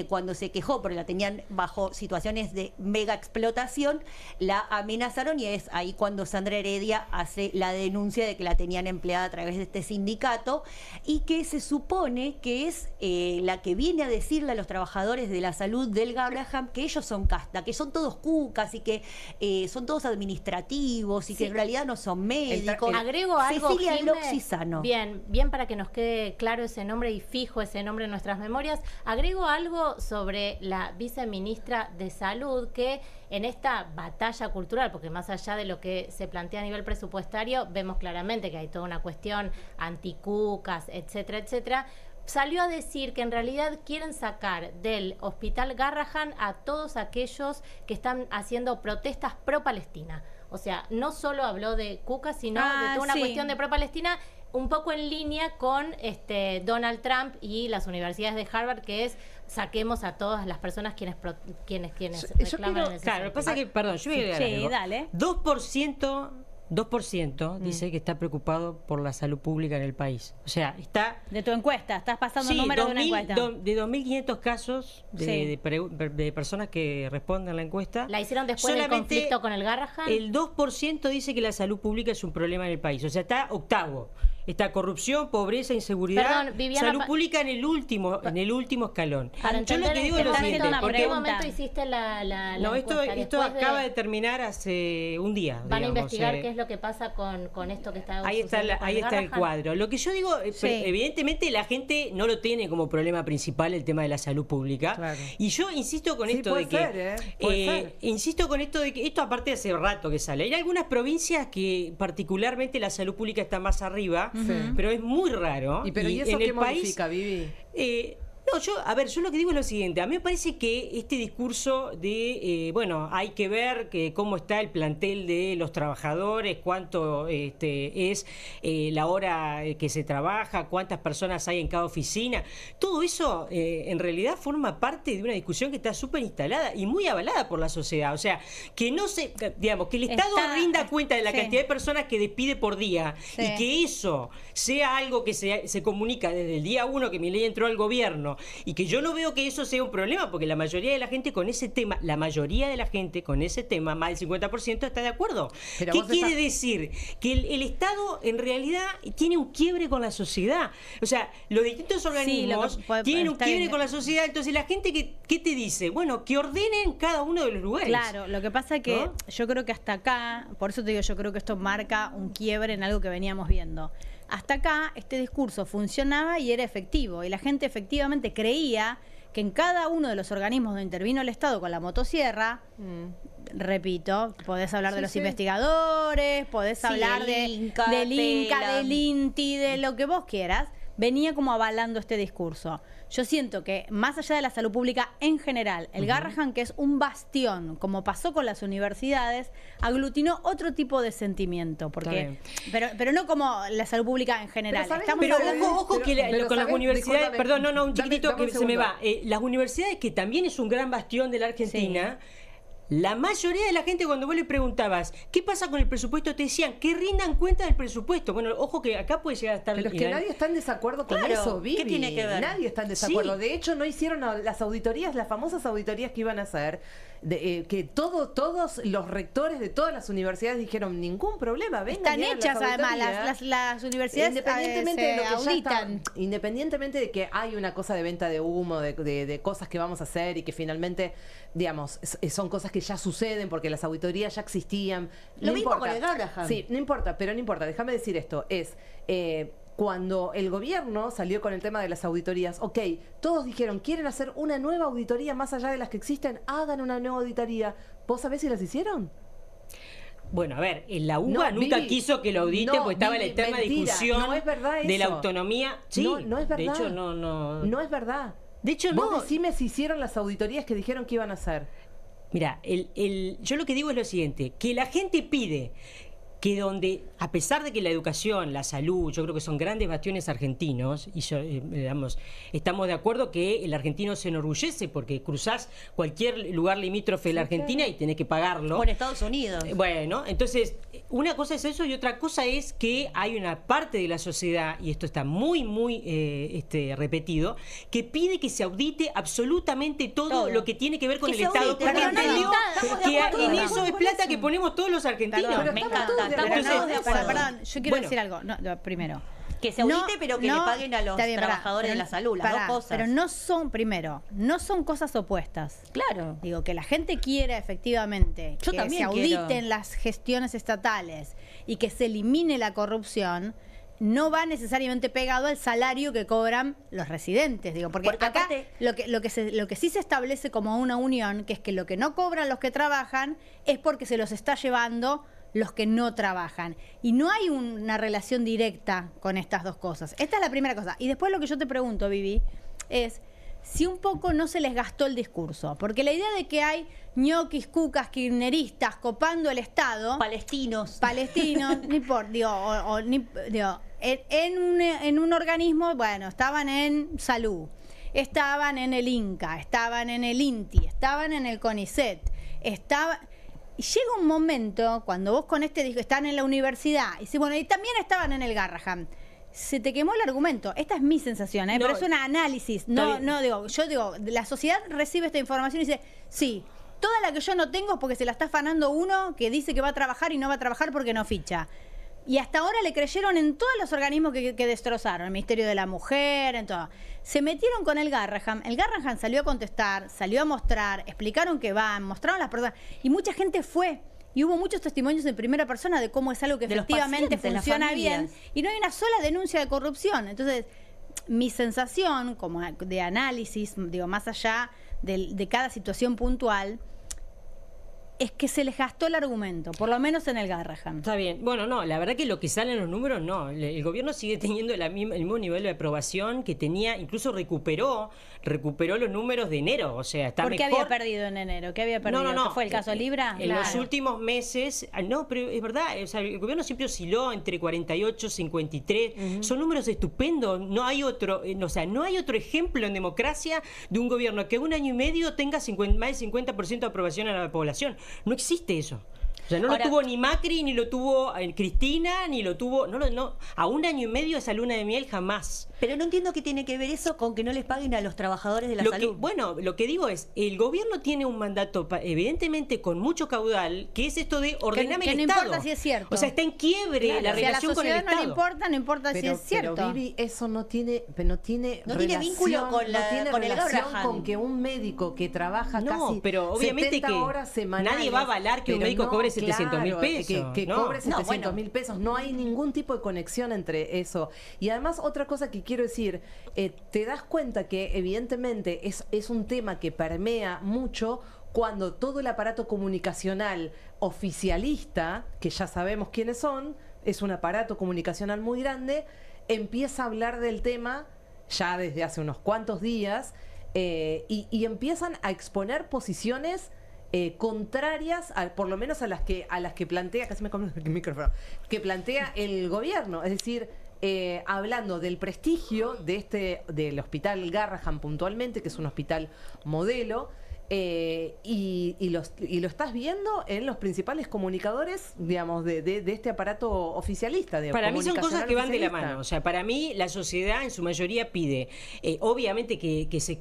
cuando se quejó, porque la tenían bajo situaciones de mega explotación, la amenazaron, y es ahí cuando Sandra Heredia hace la denuncia de que la tenían empleada a través de este sindicato, y que se supone que es la que viene a decirle a los trabajadores de la salud del Garrahan que ellos son casta, que son todos cucas y que son todos administrativos y que en realidad no son médicos. Agrego algo, Cecilia Jimé. Loxisano. Bien para que nos quede claro ese nombre y fijo ese nombre en nuestras memorias. Agrego algo sobre la viceministra de Salud, que en esta batalla cultural, porque más allá de lo que se plantea a nivel presupuestario, vemos claramente que hay toda una cuestión anticucas, etcétera, etcétera, salió a decir que en realidad quieren sacar del hospital Garrahan a todos aquellos que están haciendo protestas pro-Palestina. O sea, no solo habló de Cuca, sino de toda una sí. cuestión de pro-Palestina, un poco en línea con Donald Trump y las universidades de Harvard, que es saquemos a todas las personas quienes reclaman en ese Claro, lo que pasa es que, perdón, yo voy a agregar Sí, algo. dale. 2% dice que está preocupado por la salud pública en el país. O sea, está... De tu encuesta, estás pasando Sí, números de una 2000 encuesta. de 2.500 casos de personas que responden a la encuesta. La hicieron después del solamente conflicto con el Garrahan. El 2% dice que la salud pública es un problema en el país. O sea, está octavo. Está corrupción, pobreza, inseguridad, Perdón, Viviana, salud pública en el último escalón. Para Yo lo entender que digo en es lo qué siguiente. momento- ¿en porque- qué momento hiciste la no, esto encuesta? Después acaba de terminar hace un día. Van a digamos, investigar qué es lo que pasa con esto que está Ahí está, sucediendo con ahí está el Garrahan. cuadro. Lo que yo digo, Sí. evidentemente la gente no lo tiene como problema principal el tema de la salud pública. Claro. Y yo insisto con Sí, esto de puede que, ser, puede ser. insisto con esto de que esto aparte hace rato que sale. Hay algunas provincias que particularmente la salud pública está más arriba, pero es muy raro. ¿Y eso en qué el país, modifica, Vivi? No, yo lo que digo es lo siguiente. A mí me parece que este discurso de, hay que ver cómo está el plantel de los trabajadores, cuánto es la hora que se trabaja, cuántas personas hay en cada oficina, todo eso en realidad forma parte de una discusión que está súper instalada y muy avalada por la sociedad. O sea, que no se, digamos, que el Estado rinda cuenta de la cantidad de personas que despide por día y que eso sea algo que se comunica desde el día 1 que Milei entró al gobierno, y que yo no veo que eso sea un problema, porque la mayoría de la gente con ese tema, más del 50% está de acuerdo. Pero ¿qué quiere decir? Que el Estado en realidad tiene un quiebre con la sociedad. O sea, los distintos organismos tienen un quiebre con la sociedad. Entonces la gente, ¿qué te dice? Bueno, que ordenen cada uno de los lugares. Claro, lo que pasa es que yo creo que hasta acá, por eso te digo, yo creo que esto marca un quiebre en algo que veníamos viendo. Hasta acá este discurso funcionaba y era efectivo, y la gente efectivamente creía que en cada uno de los organismos donde intervino el Estado con la motosierra, repito, podés hablar de los investigadores, podés hablar del Inca, del INTI, de lo que vos quieras, venía como avalando este discurso. Yo siento que, más allá de la salud pública en general, el Garrahan, que es un bastión, como pasó con las universidades, aglutinó otro tipo de sentimiento. Porque, pero no como la salud pública en general. Pero ojo que con las universidades, perdón, un chiquitito que se me va. Las universidades, que también es un gran bastión de la Argentina, la mayoría de la gente, cuando vos le preguntabas ¿qué pasa con el presupuesto?, te decían que rindan cuenta del presupuesto. Bueno, ojo que acá puede llegar a estar... Pero es que nadie está en desacuerdo con eso, Vivi. ¿Qué tiene que ver? Nadie está en desacuerdo. De hecho, no hicieron las auditorías, las famosas auditorías que iban a hacer, que todos los rectores de todas las universidades dijeron ningún problema, vengan. Están hechas además, las universidades independientemente de lo que auditan. Independientemente de que hay una cosa de venta de humo, de cosas que vamos a hacer y que finalmente, digamos, son cosas que ya suceden porque las auditorías ya existían. Lo mismo con el Garrahan. Sí, no importa, déjame decir esto, cuando el gobierno salió con el tema de las auditorías, todos dijeron, ¿quieren hacer una nueva auditoría más allá de las que existen? Hagan una nueva auditoría. ¿Vos sabés si las hicieron? Bueno, a ver, la UBA nunca quiso que lo audite porque estaba en la eterna discusión de la autonomía. Sí, no es verdad. De hecho, no. No es verdad. De hecho, Vos decime si hicieron las auditorías que dijeron que iban a hacer. Mira, yo lo que digo es lo siguiente, que la gente pide que donde, a pesar de que la educación, la salud, yo creo que son grandes bastiones argentinos, y estamos de acuerdo que el argentino se enorgullece porque cruzás cualquier lugar limítrofe de la Argentina y tenés que pagarlo. Con Estados Unidos. Bueno, entonces, una cosa es eso y otra cosa es que hay una parte de la sociedad, y esto está muy repetido, que pide que se audite absolutamente todo lo que tiene que ver con el Estado, porque entendió que en eso es plata que ponemos todos los argentinos. Me encanta. Perdón, yo quiero decir algo. Primero, que se audite, pero que le paguen a los trabajadores de la salud, las dos cosas. Pero no son cosas opuestas. Claro. Digo, que la gente quiera efectivamente que se auditen las gestiones estatales y que se elimine la corrupción, no va necesariamente pegado al salario que cobran los residentes, porque acá aparte, lo que sí se establece como una unión, que es que lo que no cobran los que trabajan es porque se los está llevando los que no trabajan. Y no hay una relación directa con estas dos cosas. Esta es la primera cosa. Y después lo que yo te pregunto, Vivi, es si un poco no se les gastó el discurso. Porque la idea de que hay ñoquis, cucas, kirchneristas copando el Estado... Palestinos, no importa, en un organismo, estaban en salud, estaban en el Inca, estaban en el INTI, estaban en el CONICET, y llega un momento, cuando vos con este disco están en la universidad, y y también estaban en el Garrahan, se te quemó el argumento. Esta es mi sensación, pero es un análisis. Yo digo, la sociedad recibe esta información y dice, sí, toda la que yo no tengo es porque se la está afanando uno que dice que va a trabajar y no va a trabajar porque no ficha. Y hasta ahora le creyeron en todos los organismos que destrozaron, el Ministerio de la Mujer, en todo. Se metieron con el Garrahan. El Garrahan salió a contestar, salió a mostrar, explicaron que van, mostraron las personas. Y mucha gente fue. Y hubo muchos testimonios en primera persona de cómo es algo que efectivamente funciona bien. Y no hay una sola denuncia de corrupción. Entonces, mi sensación como de análisis, más allá de cada situación puntual, es que se les gastó el argumento, por lo menos en el Garrahan. Está bien. Bueno, no, la verdad que lo que sale en los números, no. El gobierno sigue teniendo el mismo nivel de aprobación que tenía, incluso recuperó los números de enero. O sea, está ¿Por qué mejor. había perdido en enero? ¿Qué había perdido? No. ¿Qué fue el caso Libra? En los últimos meses, no, pero es verdad, o sea, el gobierno siempre osciló entre 48, 53. Son números estupendos. No hay otro, o sea, no hay otro ejemplo en democracia de un gobierno que en un año y medio tenga más del 50% de aprobación a la población. No existe eso. O sea, no lo tuvo ni Macri, ni lo tuvo Cristina, ni lo tuvo... No, a un año y medio esa luna de miel jamás. Pero no entiendo qué tiene que ver eso con que no les paguen a los trabajadores de la salud. Bueno, lo que digo es, el gobierno tiene un mandato, evidentemente con mucho caudal, que es esto de ordenarme el no Estado. importa si es cierto. O sea, está en quiebre la relación con el Estado. Si a la sociedad no importa si es cierto. Pero Vivi, eso no tiene vínculo con el Garrahan. Con que un médico que trabaja casi pero obviamente 70 horas semanales, nadie va a avalar que un médico cobre 700.000 pesos. Que cobre 700.000 pesos. No hay ningún tipo de conexión entre eso. Y además, otra cosa que quiero decir, te das cuenta que evidentemente es un tema que permea mucho cuando todo el aparato comunicacional oficialista, que ya sabemos quiénes son, es un aparato comunicacional muy grande, empieza a hablar del tema ya desde hace unos cuantos días y empiezan a exponer posiciones contrarias, por lo menos a las que plantea, casi me come el micrófono, que plantea el gobierno, es decir, hablando del prestigio del hospital Garrahan puntualmente, que es un hospital modelo, y lo estás viendo en los principales comunicadores, digamos, de este aparato oficialista. Para mí son cosas que van de la mano. O sea, para mí la sociedad en su mayoría pide, obviamente que se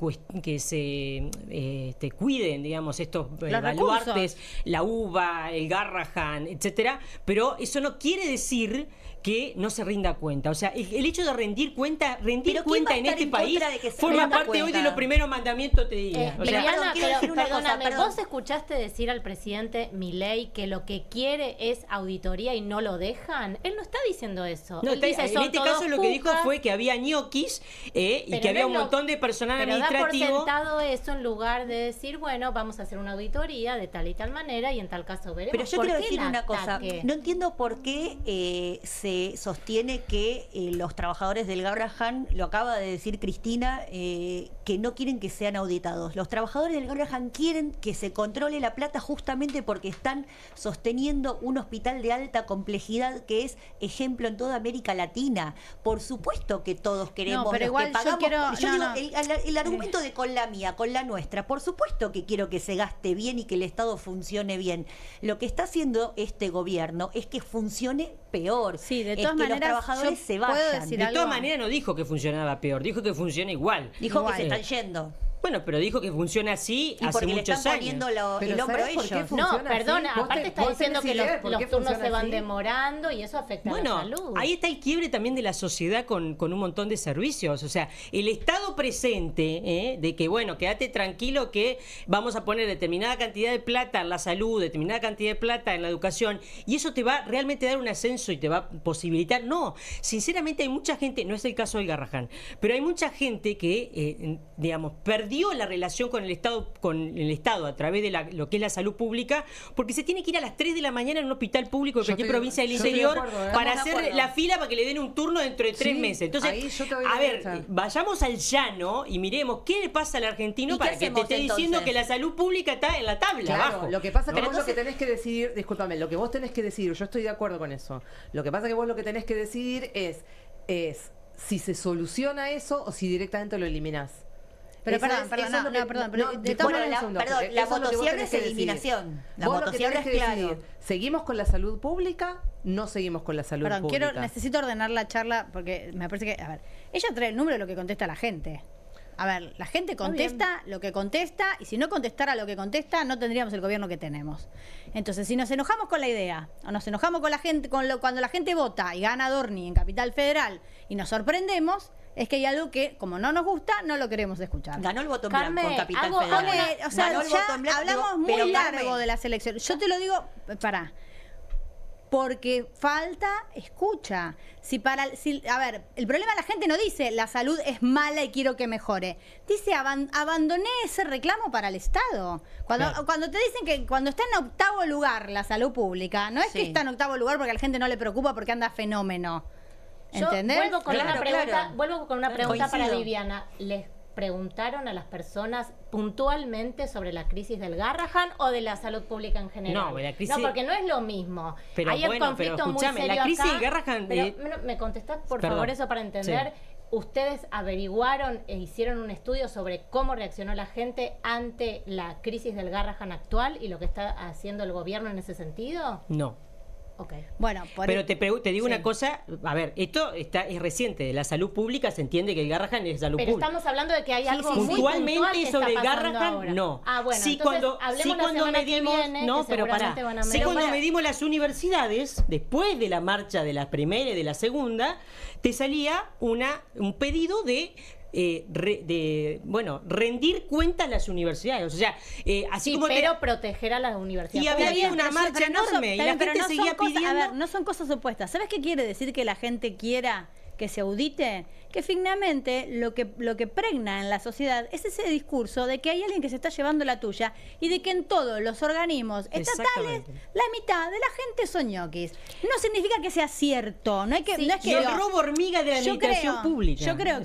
cuiden, digamos, estos baluartes, la UBA, el Garrahan, etcétera, pero eso no quiere decir que no se rinda cuenta. O sea, el hecho de rendir cuenta en este país forma parte hoy de los primeros mandamientos, te diría. Perdóname, ¿vos escuchaste decir al presidente Milei que lo que quiere es auditoría y no lo dejan? Él no está diciendo eso. No, dice, en este caso lo que dijo fue que había ñoquis y que había un montón de personal administrativo. Da por sentado eso en lugar de decir, bueno, vamos a hacer una auditoría de tal y tal manera y en tal caso veremos. Pero yo quiero decir una cosa, no entiendo por qué se sostiene que los trabajadores del Garrahan, lo acaba de decir Cristina, que no quieren que sean auditados. Los trabajadores del Garrahan quieren que se controle la plata justamente porque están sosteniendo un hospital de alta complejidad que es ejemplo en toda América Latina. Por supuesto que todos queremos, no, pero los igual que pagamos. Yo digo, el argumento de con la mía, con la nuestra, por supuesto que quiero que se gaste bien y que el Estado funcione bien. Lo que está haciendo este gobierno es que funcione peor. Sí, de todas maneras, los trabajadores se vayan. De todas maneras no dijo que funcionaba peor, dijo que funciona igual. Dijo que se están yendo. Bueno, pero dijo que funciona así hace muchos años. Porque le están poniendo el hombro a ellos. No, perdona, aparte está diciendo que los turnos se van demorando y eso afecta a la salud. Ahí está el quiebre también de la sociedad con un montón de servicios. O sea, el Estado presente, de que, bueno, quédate tranquilo que vamos a poner determinada cantidad de plata en la salud, determinada cantidad de plata en la educación, y eso te va realmente a dar un ascenso y te va a posibilitar. No, sinceramente hay mucha gente, no es el caso del Garrahan, pero hay mucha gente que, digamos, perdió la relación con el Estado a través de lo que es la salud pública, porque se tiene que ir a las 3 de la mañana en un hospital público de cualquier provincia del interior para hacer la fila para que le den un turno dentro de 3 meses. Entonces, a ver, vayamos al llano y miremos qué le pasa al argentino para que te esté diciendo que la salud pública está en la tabla abajo. Lo que pasa es que vos lo que tenés que decidir, discúlpame, lo que vos tenés que decidir, yo estoy de acuerdo con eso. Lo que pasa es que vos lo que tenés que decidir es si se soluciona eso o si directamente lo eliminás. Pero de todas maneras, la motosierra es eliminación. La motosierra es claro. ¿Seguimos con la salud pública? No seguimos con la salud pública. Necesito ordenar la charla porque me parece que, a ver, ella trae el número de lo que contesta la gente. A ver, la gente contesta lo que contesta y si no contestara lo que contesta no tendríamos el gobierno que tenemos. Entonces, si nos enojamos con la idea o nos enojamos con la gente, cuando la gente vota y gana Dorni en Capital Federal y nos sorprendemos, es que hay algo que, como no nos gusta, no lo queremos escuchar. Ganó el voto en blanco en Capital Federal. O sea, ya hablamos muy largo de las elecciones. Yo te lo digo, pará. porque falta escucha. A ver, el problema la gente no dice la salud es mala y quiero que mejore. Dice abandoné ese reclamo para el Estado. Cuando te dicen que cuando está en 8º lugar la salud pública, no es que está en 8º lugar porque a la gente no le preocupa porque anda fenómeno. ¿Entendés? Vuelvo con una pregunta para Coincido. Viviana. ¿Les preguntaron a las personas puntualmente sobre la crisis del Garrahan o de la salud pública en general? No, la crisis... No, porque no es lo mismo. Pero hay un bueno, conflicto pero muy escuchame, serio la crisis acá, del Garrahan... Pero ¿me contestás, por favor, eso para entender? Sí. ¿Ustedes averiguaron e hicieron un estudio sobre cómo reaccionó la gente ante la crisis del Garrahan actual y lo que está haciendo el gobierno en ese sentido? No. Okay. Bueno, pero te digo una cosa, a ver, esto es reciente, de la salud pública se entiende que el Garrahan es salud pero pública. estamos hablando de que hay algo muy puntualmente puntual que sobre el está pasando Garrahan, ahora. no. Ah, bueno, sí, entonces hablemos la semana que viene, no, que pero seguramente van a sí, medir. cuando medimos las universidades, después de la marcha de la primera y de la segunda, te salía un pedido de rendir cuenta a las universidades, o sea, así como pero proteger a las universidades. Y había una marcha enorme y la gente seguía pidiendo. A ver, no son cosas opuestas. ¿Sabes qué quiere decir que la gente quiera que se audite? Que finalmente lo que pregna en la sociedad es ese discurso de que hay alguien que se está llevando la tuya y de que en todos los organismos estatales la mitad de la gente son ñoquis. No significa que sea cierto, no es que el robo hormiga de la administración pública. Yo creo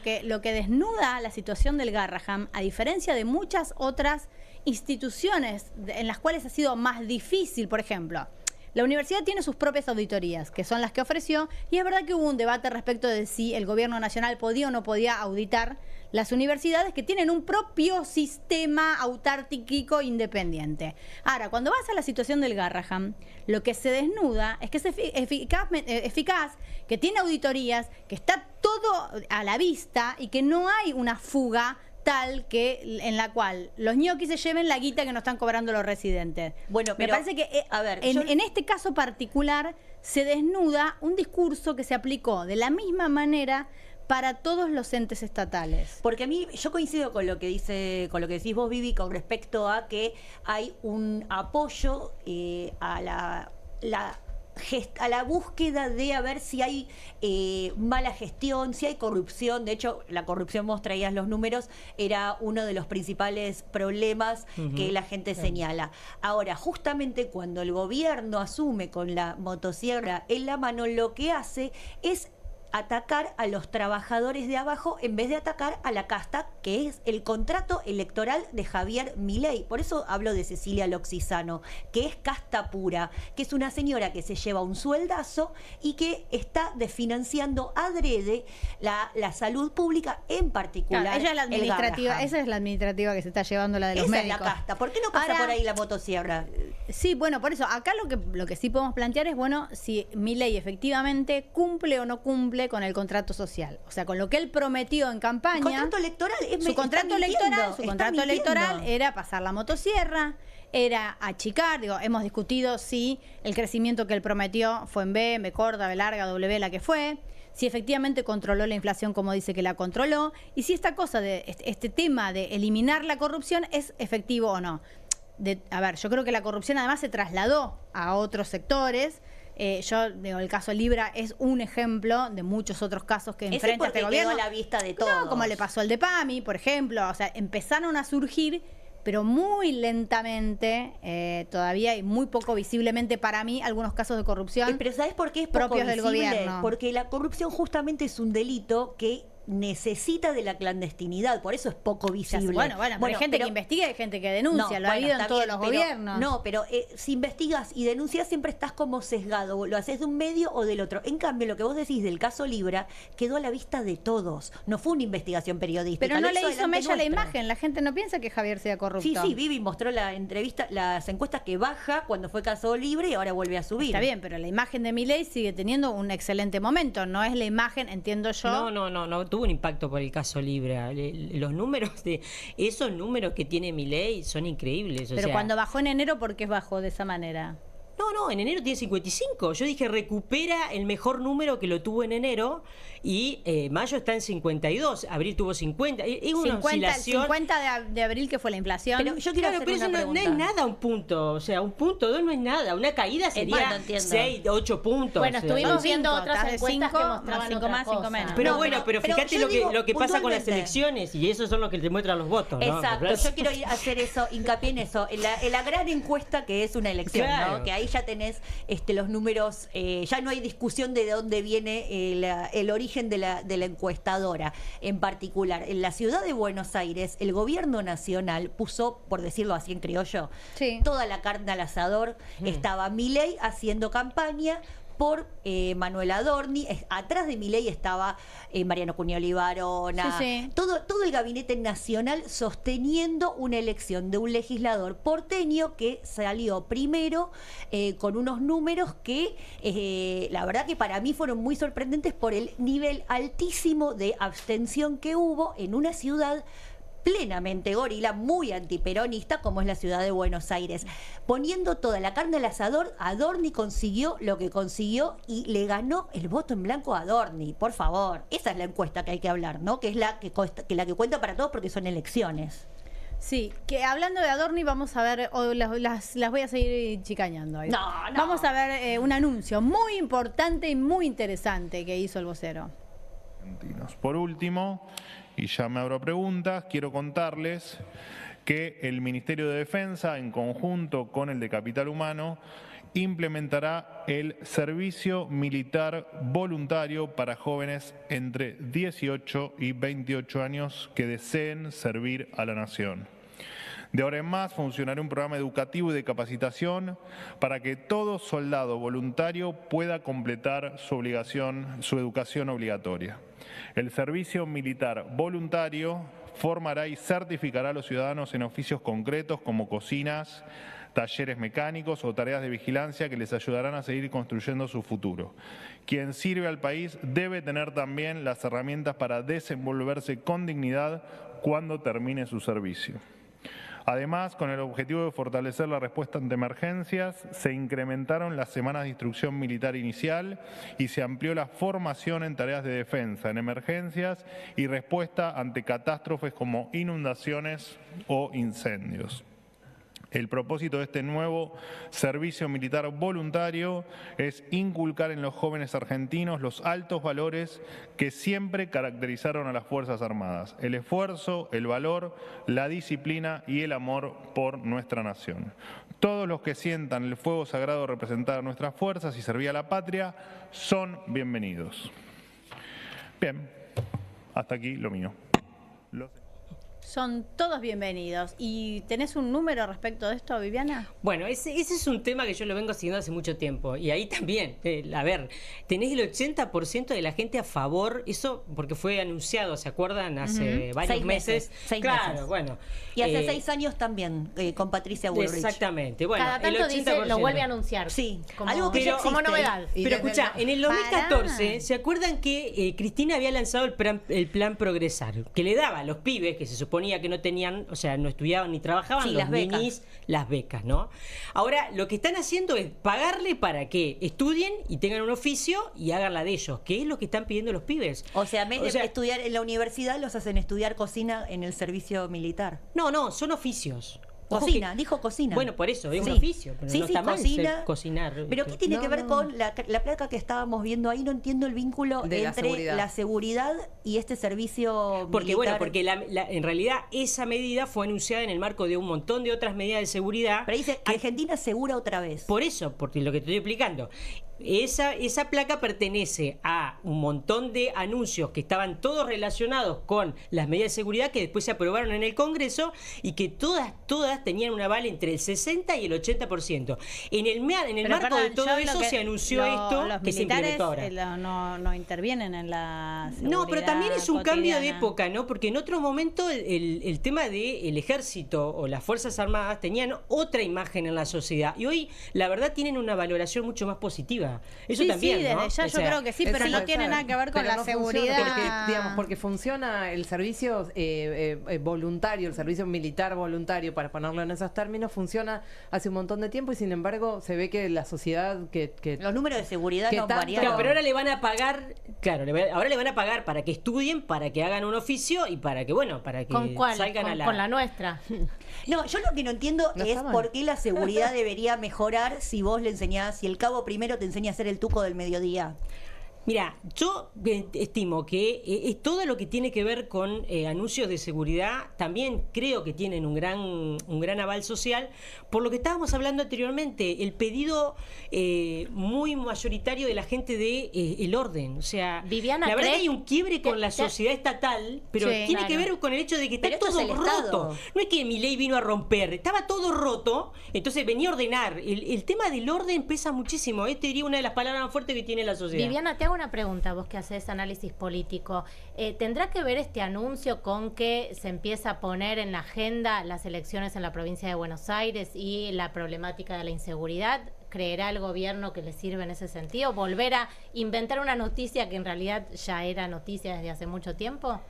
que lo que desnuda la situación del Garrahan, a diferencia de muchas otras instituciones en las cuales ha sido más difícil, por ejemplo, la universidad tiene sus propias auditorías, que son las que ofreció, y es verdad que hubo un debate respecto de si el gobierno nacional podía o no podía auditar las universidades que tienen un propio sistema autárquico independiente. Ahora, cuando vas a la situación del Garrahan, lo que se desnuda es que es eficaz, que tiene auditorías, que está todo a la vista y que no hay una fuga tal que en la cual los ñoquis se lleven la guita que nos están cobrando los residentes. Bueno, pero, me parece que en este caso particular se desnuda un discurso que se aplicó de la misma manera para todos los entes estatales. Porque a mí, yo coincido con lo que decís vos, Vivi, con respecto a que hay un apoyo a la búsqueda de a ver si hay mala gestión, si hay corrupción. De hecho, la corrupción, vos traías los números, era uno de los principales problemas que la gente señala. Ahora, justamente cuando el gobierno asume con la motosierra en la mano, lo que hace es atacar a los trabajadores de abajo en vez de atacar a la casta, que es el contrato electoral de Javier Milei. Por eso hablo de Cecilia Loxisano, que es casta pura, que es una señora que se lleva un sueldazo y que está desfinanciando adrede la salud pública, en particular. Claro, ella es la administrativa, esa es la administrativa que se está llevando, la de los médicos. Esa es la casta. ¿Por qué no pasa por ahí la motosierra? Sí, bueno, por eso, acá lo que sí podemos plantear es, bueno, si Milei efectivamente cumple o no cumple con el contrato social. O sea, con lo que él prometió en campaña. El contrato electoral su contrato electoral era pasar la motosierra, era achicar, hemos discutido si el crecimiento que él prometió fue en B corta, B larga, W, la que fue, si efectivamente controló la inflación como dice que la controló, y si esta cosa de este tema de eliminar la corrupción es efectivo o no. Yo creo que la corrupción además se trasladó a otros sectores. El caso Libra es un ejemplo de muchos otros casos que enfrenta este gobierno. Quedó a la vista de todos. No, como le pasó al de PAMI, por ejemplo. O sea, empezaron a surgir, pero muy lentamente, todavía y muy poco visiblemente para mí, algunos casos de corrupción. Pero ¿sabes por qué es poco propios del visible? gobierno? Porque la corrupción justamente es un delito que necesita de la clandestinidad, por eso es poco visible. Bueno, pero hay gente que investiga y hay gente que denuncia, lo ha habido en todos los gobiernos. No, pero si investigas y denuncias siempre estás como sesgado, lo haces de un medio o del otro. En cambio, lo que vos decís del caso Libra quedó a la vista de todos, no fue una investigación periodística. Pero no le hizo mella la imagen, la gente no piensa que Javier sea corrupto. Sí, Vivi mostró la entrevista, las encuestas que baja cuando fue caso Libre y ahora vuelve a subir. Está bien, pero la imagen de Milei sigue teniendo un excelente momento, no es la imagen, entiendo yo. No tuvo un impacto por el caso Libra. Los números esos números que tiene Milei son increíbles. Pero cuando bajó en enero, ¿por qué bajó de esa manera? No, en enero tiene 55. Yo dije, recupera el mejor número que lo tuvo en enero y mayo está en 52, abril tuvo 50. Es una 50, oscilación. el 50 de abril, que fue la inflación. Pero yo quiero hacer pero una eso no pregunta. es nada un punto. O sea, un punto, 2 no es nada. Una caída sería Bueno, entiendo. 6, 8 puntos. Bueno, o sea, estuvimos son viendo cinco, otras estás de encuestas cinco, que más mostraban cinco otra más, cinco cosa. menos. Pero No, bueno, pero pero fíjate yo digo lo que pasa con las puntualmente. elecciones y esos son los que te muestran los votos, ¿no? Exacto, yo quiero hacer eso, hincapié en eso, en la gran encuesta que es una elección, Claro. ¿no? Que ahí ya tenés los números, ya no hay discusión de dónde viene el origen de la encuestadora. En particular, en la ciudad de Buenos Aires, el gobierno nacional puso, por decirlo así en criollo, Sí. toda la carne al asador. Estaba Milei haciendo campaña por Manuel Adorni, atrás de Milei estaba Mariano Cuñoli Varona, Sí, sí. todo el gabinete nacional sosteniendo una elección de un legislador porteño que salió primero con unos números que la verdad que para mí fueron muy sorprendentes por el nivel altísimo de abstención que hubo en una ciudad plenamente gorila, muy antiperonista, como es la ciudad de Buenos Aires. Poniendo toda la carne al asador, Adorni consiguió lo que consiguió y le ganó el voto en blanco a Adorni, por favor. Esa es la encuesta que hay que hablar, ¿no? Que es la que cuenta para todos porque son elecciones. Sí, que hablando de Adorni, vamos a ver, las voy a seguir chicañando ahí. No. Vamos a ver un anuncio muy importante y muy interesante que hizo el vocero. Por último, y ya me abro preguntas, quiero contarles que el Ministerio de Defensa, en conjunto con el de Capital Humano, implementará el servicio militar voluntario para jóvenes entre 18 y 28 años que deseen servir a la nación. De ahora en más funcionará un programa educativo y de capacitación para que todo soldado voluntario pueda completar su educación obligatoria. El servicio militar voluntario formará y certificará a los ciudadanos en oficios concretos como cocinas, talleres mecánicos o tareas de vigilancia que les ayudarán a seguir construyendo su futuro. Quien sirve al país debe tener también las herramientas para desenvolverse con dignidad cuando termine su servicio. Además, con el objetivo de fortalecer la respuesta ante emergencias, se incrementaron las semanas de instrucción militar inicial y se amplió la formación en tareas de defensa, en emergencias y respuesta ante catástrofes como inundaciones o incendios. El propósito de este nuevo servicio militar voluntario es inculcar en los jóvenes argentinos los altos valores que siempre caracterizaron a las Fuerzas Armadas: el esfuerzo, el valor, la disciplina y el amor por nuestra nación. Todos los que sientan el fuego sagrado de representar a nuestras fuerzas y servir a la patria son bienvenidos. Bien, hasta aquí lo mío. Son todos bienvenidos. ¿Y tenés un número respecto de esto, Viviana? Bueno, ese es un tema que yo lo vengo siguiendo hace mucho tiempo. Y ahí también, a ver, tenés el 80% de la gente a favor, eso porque fue anunciado, ¿se acuerdan? Hace varios 6 meses. Seis claro, meses. bueno. Y hace 6 años también, con Patricia Bullrich. Exactamente. Bueno, Cada tanto el 80%. dice, lo vuelve a anunciar. Sí, como, algo que ya como existe. novedad. Y Pero desde escucha, en el 2014, Pará. ¿se acuerdan que Cristina había lanzado el plan Progresar? Que le daba a los pibes que se suponía que no tenían, o sea, no estudiaban ni trabajaban, Sí, los las becas. ninis, las becas, ¿no? Ahora, lo que están haciendo es pagarle para que estudien y tengan un oficio y hagan la de ellos, que es lo que están pidiendo los pibes. O sea, en vez de estudiar en la universidad, los hacen estudiar cocina en el servicio militar. No, son oficios. Ojo Cocina, que- dijo cocina. Bueno, por eso, es un Sí. oficio, pero Sí, no sí, está mal cocina. cocinar. Pero ¿qué tiene No, que ver no. con la placa que estábamos viendo ahí? No entiendo el vínculo De la entre seguridad. la seguridad y este servicio Porque militar. bueno, porque en realidad esa medida fue anunciada en el marco de un montón de otras medidas de seguridad. Pero dice, Argentina segura otra vez. Por eso, porque lo que te estoy explicando, esa placa pertenece a un montón de anuncios que estaban todos relacionados con las medidas de seguridad que después se aprobaron en el Congreso y que todas tenían un aval entre el 60 y el 80%. En el Pero, marco perdón, de todo yo eso lo que- se anunció esto los que se militares, implementó ahora. no intervienen en la seguridad No, pero también es un cambio de cotidiana. época, ¿no? Porque en otro momento el tema del ejército o las Fuerzas Armadas tenían otra imagen en la sociedad y hoy la verdad tienen una valoración mucho más positiva. educativa. Eso Sí, también, sí, desde ¿no? ya O yo sea, creo que sí, Eso pero no puede tiene ser. nada que ver con Pero la no funciona seguridad. porque funciona el servicio voluntario, el servicio militar voluntario, para ponerlo en esos términos, funciona hace un montón de tiempo y sin embargo se ve que la sociedad Los números de seguridad que no tanto- variaron. Claro, pero ahora le van a pagar, ahora le van a pagar para que estudien, para que hagan un oficio y para que, bueno, para que ¿Con cuál? salgan a la... Con la nuestra. No, yo lo que no entiendo No es está mal. por qué la seguridad debería mejorar si vos le enseñás, si el cabo primero te enseña a hacer el tuco del mediodía. Mira, yo estimo que todo lo que tiene que ver con anuncios de seguridad también creo que tienen un gran aval social, por lo que estábamos hablando anteriormente, el pedido muy mayoritario de la gente de el orden. O sea, Viviana, la verdad ¿cree que hay un quiebre con que- la sociedad estatal, pero Sí, tiene que claro. ver con el hecho de que está Pero esto todo es el roto. Estado. No es que mi ley vino a romper, estaba todo roto, entonces venía a ordenar. El tema del orden pesa muchísimo. Te diría una de las palabras más fuertes que tiene la sociedad. Viviana, te hago una pregunta, vos que haces análisis político. ¿Tendrá que ver este anuncio con que se empieza a poner en la agenda las elecciones en la provincia de Buenos Aires y la problemática de la inseguridad? ¿Creerá el gobierno que le sirve en ese sentido? ¿Volver a inventar una noticia que en realidad ya era noticia desde hace mucho tiempo?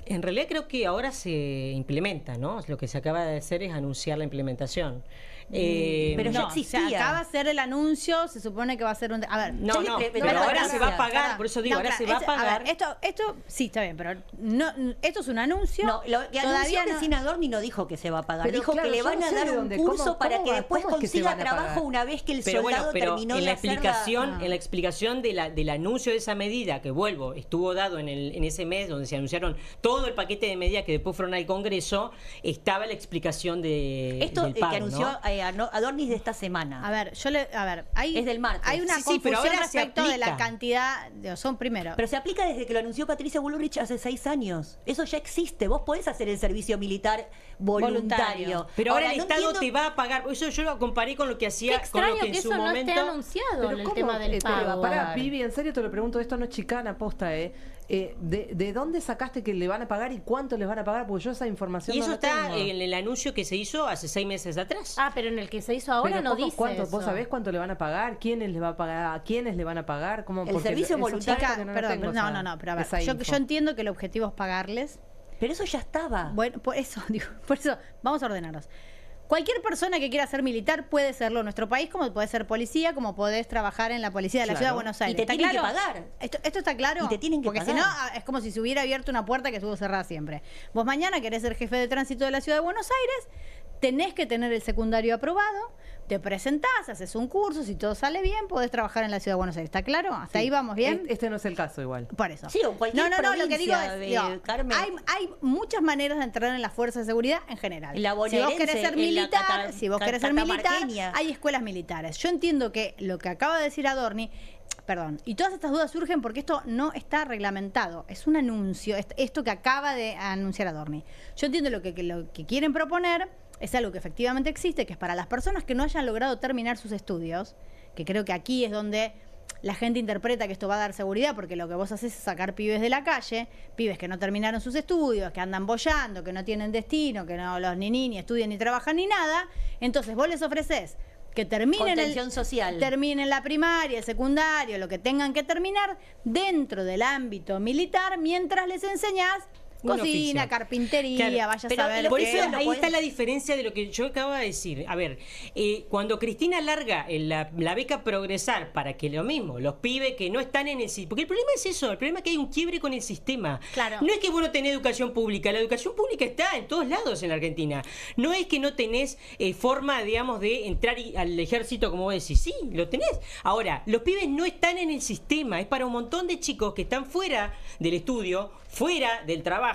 En realidad creo que ahora se implementa, ¿no? Lo que se acaba de hacer es anunciar la implementación. Pero ya No, existía. se acaba de hacer el anuncio, se supone que va a ser un... A ver, No, Ya le no, pre- pero pero ahora gracias. se va a pagar, Pará. por eso digo, No, ahora claro, se va a pagar. ver, esto sí, está bien, pero no, esto es un anuncio. No, lo que anunció todavía no- Cristina Adorni no dijo que se va a pagar, Pero dijo claro, que le yo van no a sé dar de un dónde, curso cómo para que va- después cómo es que se consiga van a pagar. trabajo una vez que el Pero bueno, soldado pero terminó en de la hacer explicación, Ah. en la explicación del anuncio de esa medida, que vuelvo, estuvo dado en ese mes donde se anunciaron todo el paquete de medidas que después fueron al Congreso, estaba la explicación de Esto del pago, que anunció ¿no? Adorni de esta semana. A ver, hay, Es del martes. hay una Sí, sí, pero confusión ahora se respecto de la aplica. cantidad, son primero. Pero se aplica desde que lo anunció Patricia Bullrich hace 6 años. Eso ya existe. Vos podés hacer el servicio militar voluntario. Pero ahora el no Estado entiendo- te va a pagar, eso yo lo comparé con lo que Qué hacía, con lo extraño que en que su eso no momento... esté anunciado, el ¿cómo? tema del pago. Pará, Vivi, en serio te lo pregunto, esto no es chicana, posta, ¿de dónde sacaste que le van a pagar y cuánto les van a pagar? Porque yo esa información Y no eso la está tengo. en el anuncio que se hizo hace 6 meses atrás. Ah, pero en el que se hizo ahora Pero no ¿cómo? dice ¿Cuánto? eso. ¿Vos sabés cuánto le van a pagar? ¿Quiénes le va a pagar? ¿A quiénes le van a pagar? ¿Cómo? El Porque servicio esos voluntario- datos Chica, no perdón, tengo pero esa- no, pero a ver, esa yo info. entiendo que el objetivo es pagarles. Pero eso ya estaba. Bueno, por eso, por eso, vamos a ordenarnos. Cualquier persona que quiera ser militar puede serlo en nuestro país, como puede ser policía, como podés trabajar en la policía de la Claro. Ciudad de Buenos Aires. Y te ¿Está tienen que claro? pagar. Esto está claro. Y te tienen que Porque pagar. si no, es como si se hubiera abierto una puerta que estuvo cerrada siempre. Vos mañana querés ser jefe de tránsito de la Ciudad de Buenos Aires, tenés que tener el secundario aprobado, te presentás, haces un curso, si todo sale bien, podés trabajar en la Ciudad de Buenos Aires. ¿Está claro? ¿Hasta ahí vamos bien? Este no es el caso igual. Por eso. Sí, o cualquier lo que digo provincia es, de digo, Carmen. hay muchas maneras de entrar en las fuerzas de seguridad en general. En la Si vos bonaerense, querés ser en la militar, si vos querés ser militar, catamarqueña. hay escuelas militares. Yo entiendo que lo que acaba de decir Adorni, perdón, y todas estas dudas surgen porque esto no está reglamentado, es un anuncio, esto que acaba de anunciar Adorni. Yo entiendo lo que quieren proponer es algo que efectivamente existe, que es para las personas que no hayan logrado terminar sus estudios, que creo que aquí es donde la gente interpreta que esto va a dar seguridad, porque lo que vos haces es sacar pibes de la calle, pibes que no terminaron sus estudios, que andan boyando, que no tienen destino, que no los ni estudian ni trabajan ni nada. Entonces vos les ofreces que terminen Contención social. terminen la primaria, el secundario, lo que tengan que terminar dentro del ámbito militar, mientras les enseñás Un cocina, oficio. carpintería, Claro, vaya a pero saber lo Por qué. eso lo ahí podés- está la diferencia de lo que yo acabo de decir. A ver, cuando Cristina larga la beca Progresar para que lo mismo, los pibes que no están en el sistema, porque el problema es eso, el problema es que hay un quiebre con el sistema. Claro. No es que vos no tenés educación pública, la educación pública está en todos lados en la Argentina. No es que no tenés forma, digamos, de entrar al ejército como vos decís. Sí, lo tenés. Ahora, los pibes no están en el sistema, es para un montón de chicos que están fuera del estudio, fuera del trabajo.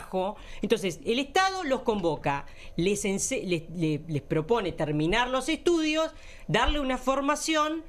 Entonces, el Estado los convoca, les propone terminar los estudios, darle una formación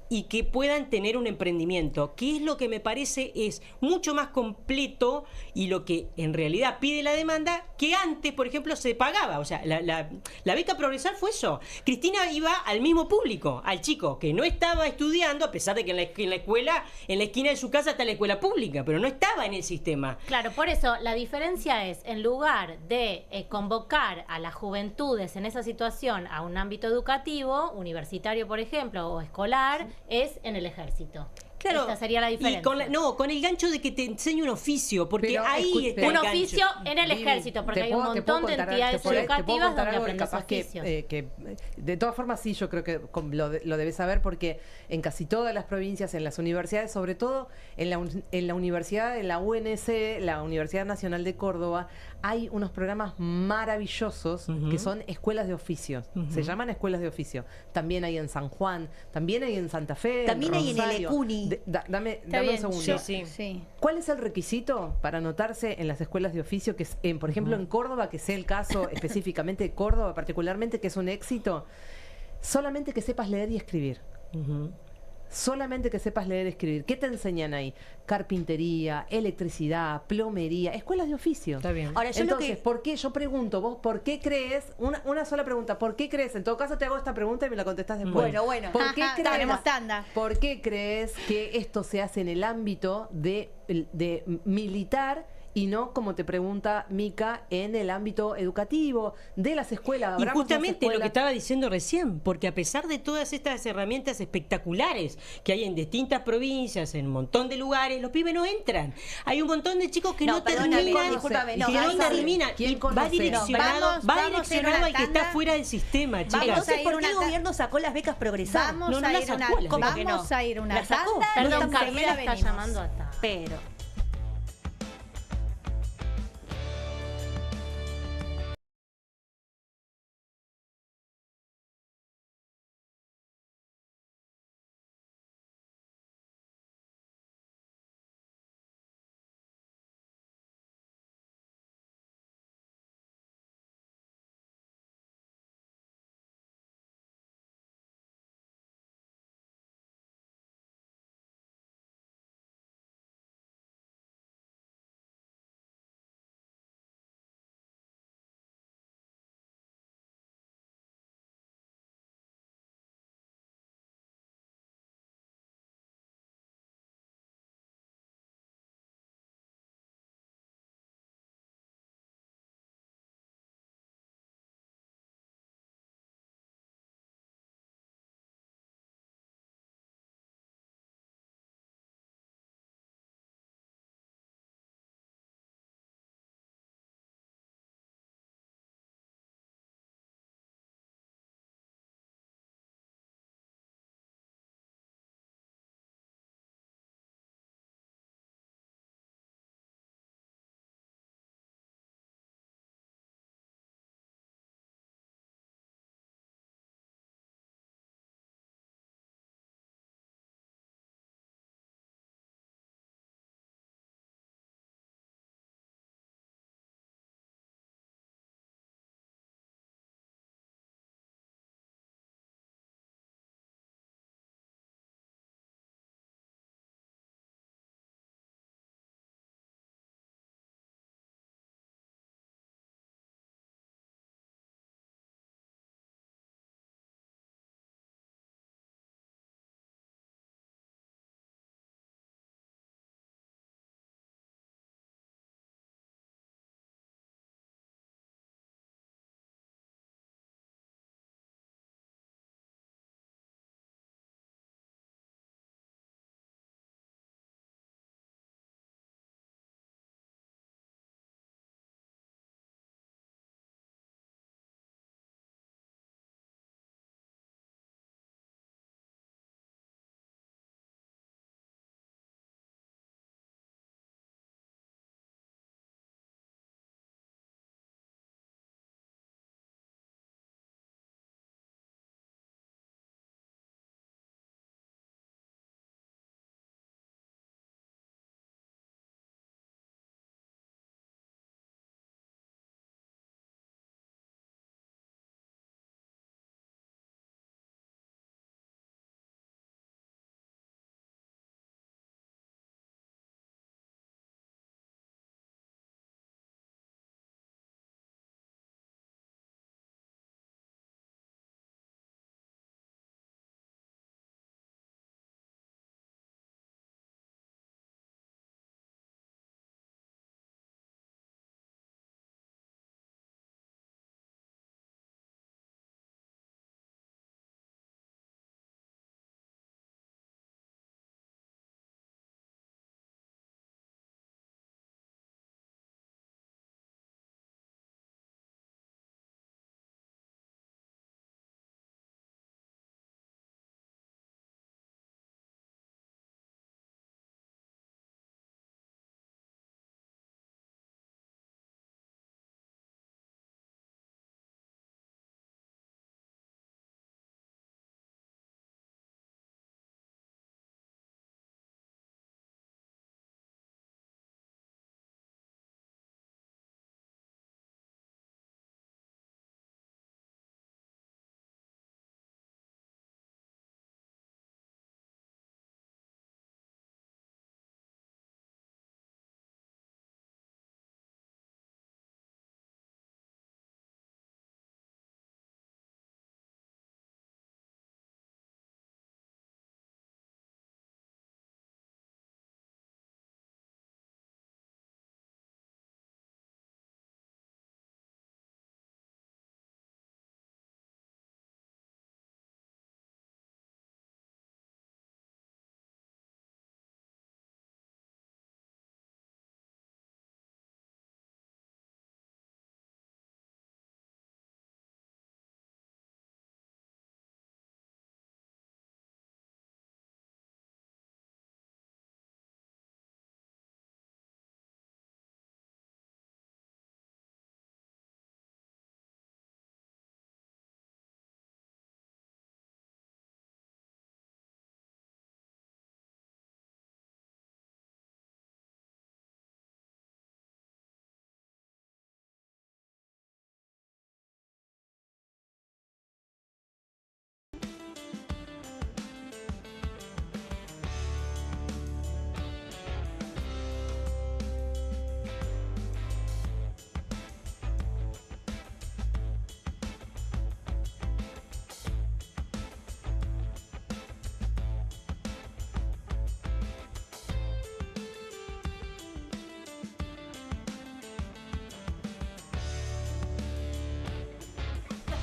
y que puedan tener un emprendimiento, que es lo que me parece es mucho más completo y lo que en realidad pide la demanda, que antes, por ejemplo, se pagaba. O sea, la beca Progresar fue eso. Cristina iba al mismo público, al chico que no estaba estudiando, a pesar de que en la escuela, en la esquina de su casa está la escuela pública, pero no estaba en el sistema. Claro, por eso la diferencia es, en lugar de convocar a las juventudes en esa situación a un ámbito educativo, universitario por ejemplo, o escolar, es en el ejército. Claro, Esta sería la diferencia. Y con el gancho de que te enseñe un oficio, porque Pero, ahí está un el gancho. oficio en el Vivi, ejército, porque te hay un puedo- te montón puedo de contar- entidades te puedo educativas contar donde algo que aprendes capaz oficios. que de todas formas sí, yo creo que lo debes saber porque en casi todas las provincias, en las universidades, sobre todo en la universidad de la UNC, la Universidad Nacional de Córdoba, hay unos programas maravillosos que son escuelas de oficio. Se llaman escuelas de oficio. También hay en San Juan, también hay en Santa Fe, También hay en el Rosario. ECUNI. Dame Está un bien, segundo. yo- Sí. sí. ¿Cuál es el requisito para anotarse en las escuelas de oficio? Que es, por ejemplo, en Córdoba, que sea el caso específicamente de Córdoba, particularmente, que es un éxito, solamente que sepas leer y escribir. Solamente que sepas leer y escribir. ¿Qué te enseñan ahí? Carpintería, electricidad, plomería, escuelas de oficio. Está bien. Ahora, yo Entonces, lo que... ¿por qué? Yo pregunto, vos, ¿por qué crees? Una sola pregunta, ¿por qué crees? En todo caso, te hago esta pregunta y me la contestás después. Bueno. ¿Por qué crees? Tenemos tanda. ¿Por qué crees que esto se hace en el ámbito de militar y no, como te pregunta Mica, en el ámbito educativo, de las escuelas? Y Abramos las justamente lo que escuelas. estaba diciendo recién, porque a pesar de todas estas herramientas espectaculares que hay en distintas provincias, en un montón de lugares, los pibes no entran. Hay un montón de chicos que no, perdóname, terminan, discúlpame, que no, no ahí sabe. terminan. ¿Quién Y va conoce? direccionado, Vamos va a ir a direccionado una al que está tanda. fuera del sistema, chicas. Vamos a Entonces, ir ¿por una qué el ta- gobierno sacó las becas Progresar? Vamos No, no a la ir sacó, una, la sacó. ¿Cómo que no? vamos a ir una ¿La sacó? tanda. Perdón, enseguida Carmela está venimos. llamando hasta. Pero...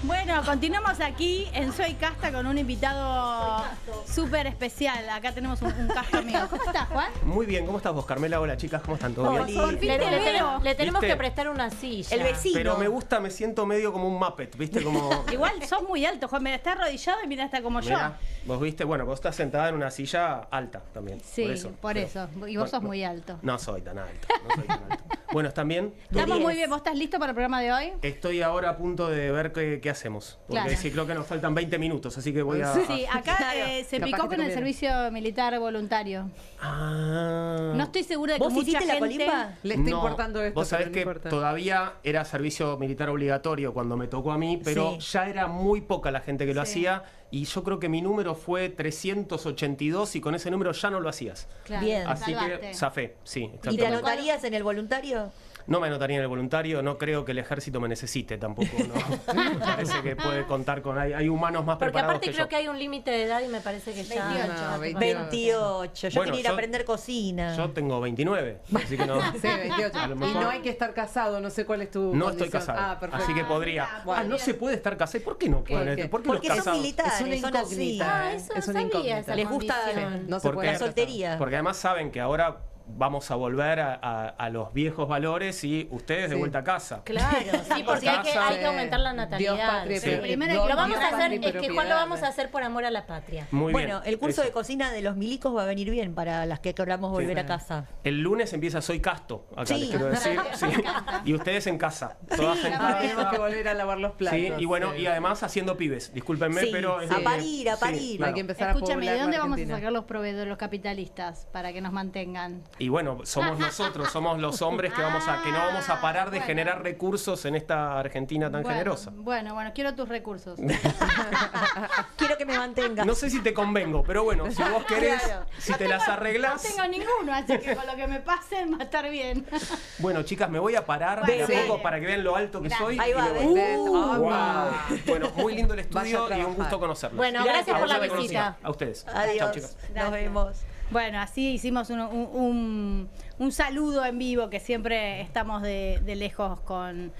Bueno, continuamos aquí en Soy Casta con un invitado súper especial. Acá tenemos un Casta amigo. ¿Cómo estás, Juan? Muy bien, ¿cómo estás vos, Carmela? Hola, chicas, ¿cómo están? ¿Todo bien? Por fin te veo. Le tenemos ¿Viste? que prestar una silla. El vecino. Pero me siento medio como un Muppet, ¿viste? Como... Igual sos muy alto, Juan. Mira, está arrodillado y mira, está como Mirá, vos viste, bueno, vos estás sentada en una silla alta también. Sí, por Pero- eso. Y vos sos muy alto. No soy tan alto, no soy tan alto. Bueno, ¿están bien? Estamos muy bien. ¿Vos estás listo para el programa de hoy? Estoy ahora a punto de ver qué hacemos. Porque Claro. sí, creo que nos faltan 20 minutos, así que voy a... Sí, acá se Capaz picó que con el conviene. servicio militar voluntario. Ah. No estoy segura de que ¿Vos mucha hiciste la gente... colimba? Le está No, importando esto. Vos sabés pero no que importa. todavía era servicio militar obligatorio cuando me tocó a mí, pero Sí. ya era muy poca la gente que lo Sí. hacía y yo creo que mi número fue 382 y con ese número ya no lo hacías. Claro, Bien. te Así salvaste. que zafé, sí. ¿Y te exactamente. anotarías en el voluntario? No me anotaría en el voluntario, no creo que el ejército me necesite tampoco, ¿no? Me parece que puede contar con... Hay humanos más Porque preparados aparte que creo yo. que hay un límite de edad y me parece que ya... 28. ya te 28. Yo Bueno, quería ir a yo- aprender cocina. Yo tengo 29, así que no... Sí, 28. A lo Y mejor- no hay que estar casado, no sé cuál es tu No condición. estoy casado, Ah, perfecto. así que podría... Bueno. no se puede estar casado. ¿Y por qué no? ¿Por qué? ¿Por qué Porque los son casados? militares, Es una son así. incógnita. Ah, eso Es no una sabía incógnita. esa Les gusta condición. No se Porque- puede la estar soltería. Porque además saben que ahora vamos a volver a los viejos valores y ustedes de Sí. vuelta a casa. Claro, sí, porque hay Casa. que aumentar la Dios, natalidad. patria y Sí. propiedad. primero Dios, que Lo vamos a Dios, hacer, patria y es que Juan, lo propiedad. vamos a hacer por amor a la patria. Muy Bueno, bien. el curso eso. de cocina de los milicos va a venir bien para las que queramos volver a casa. El lunes empieza Soy Casto, acá Sí. les quiero decir. Sí. Y ustedes en casa, todas sentadas. Tenemos que volver a lavar los platos. Sí, y bueno, sí. y además haciendo pibes. Discúlpenme, Sí, pero... a parir, a parir. claro. Hay que empezar a Escúchame, poblar ¿de dónde la vamos a Argentina. sacar los proveedores, los capitalistas, para que nos mantengan? Y bueno, somos nosotros, somos los hombres que no vamos a parar de bueno. generar recursos en esta Argentina tan generosa. Bueno, quiero tus recursos. Quiero que me mantenga. No sé si te convengo, pero bueno, si vos querés, Claro. si te las arreglás. No tengo ninguno, así que con lo que me pasen va a estar bien. Bueno, chicas, me voy a parar de a Bueno, poco sí. para que vean lo alto que soy. Ahí y va, me ven. voy. Ven. Wow. Bueno, muy lindo el Vaya estudio a y un gusto trabajar. conocerlos. Bueno, Mirá, gracias a por vos la ya me visita. conocía. A ustedes. Adiós. Chao, chicas. Nos vemos. Bueno, así hicimos un saludo en vivo, que siempre estamos de lejos con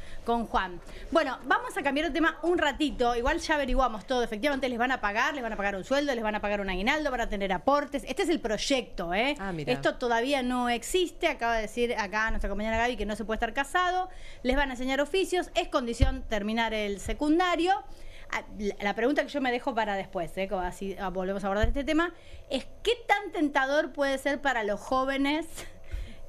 Juan. Bueno, vamos a cambiar de tema un ratito. Igual ya averiguamos todo. Efectivamente les van a pagar un sueldo, les van a pagar un aguinaldo para tener aportes. Este es el proyecto, ¿eh? Ah, mira. Esto todavía no existe. Acaba de decir acá nuestra compañera Gaby que no se puede estar casado. Les van a enseñar oficios. Es condición terminar el secundario. La pregunta que yo me dejo para después, como así volvemos a abordar este tema, es ¿qué tan tentador puede ser para los jóvenes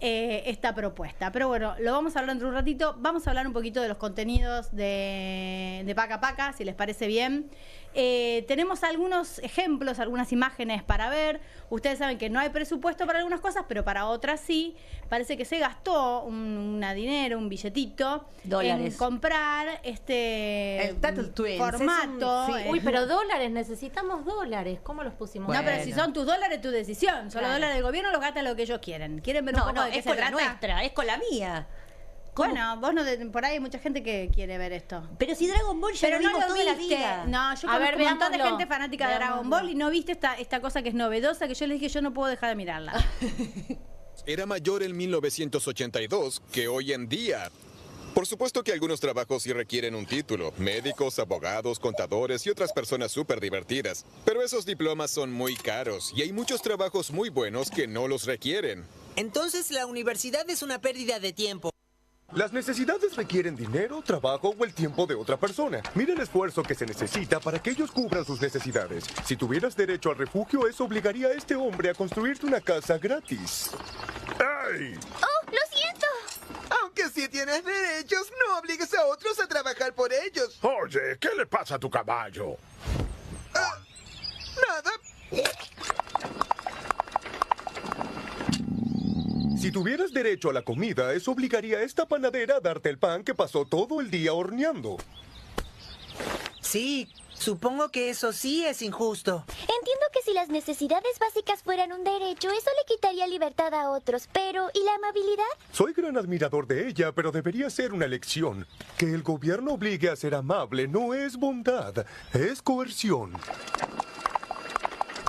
esta propuesta? Pero bueno, lo vamos a hablar dentro de un ratito. Vamos a hablar un poquito de los contenidos de Paca Paca, si les parece bien. Tenemos algunos ejemplos, algunas imágenes para ver. Ustedes saben que no hay presupuesto para algunas cosas, pero para otras sí. Parece que se gastó un dinero, un billetito, Dólares. en comprar este El Turtle Twins, formato. es un- sí. Uy, pero dólares, necesitamos dólares. ¿Cómo los pusimos? No, pero Bueno. si son tus dólares, tu decisión. Son los Claro. dólares del gobierno, los gastan lo que ellos quieren. ¿Quieren ver un No, poco no, de qué es se con la trata? nuestra, es con la mía. ¿Cómo? Bueno, vos no, por ahí hay mucha gente que quiere ver esto. Pero si Dragon Ball ya Pero lo no vimos lo toda la viste. vida. No, yo A ver, conozco un montón de veámoslo. gente fanática de Dragon Veámoslo. Ball y no viste esta cosa que es novedosa que yo les dije yo no puedo dejar de mirarla. Era mayor en 1982 que hoy en día. Por supuesto que algunos trabajos sí requieren un título. Médicos, abogados, contadores y otras personas súper divertidas. Pero esos diplomas son muy caros y hay muchos trabajos muy buenos que no los requieren. Entonces la universidad es una pérdida de tiempo. Las necesidades requieren dinero, trabajo o el tiempo de otra persona. Mira el esfuerzo que se necesita para que ellos cubran sus necesidades. Si tuvieras derecho al refugio, eso obligaría a este hombre a construirte una casa gratis. ¡Ay! ¡Oh, lo siento! Aunque si tienes derechos, no obligues a otros a trabajar por ellos. Oye, ¿qué le pasa a tu caballo? Nada. Si tuvieras derecho a la comida, eso obligaría a esta panadera a darte el pan que pasó todo el día horneando. Sí, supongo que eso sí es injusto. Entiendo que si las necesidades básicas fueran un derecho, eso le quitaría libertad a otros, pero ¿y la amabilidad? Soy gran admirador de ella, pero debería ser una elección. Que el gobierno obligue a ser amable no es bondad, es coerción.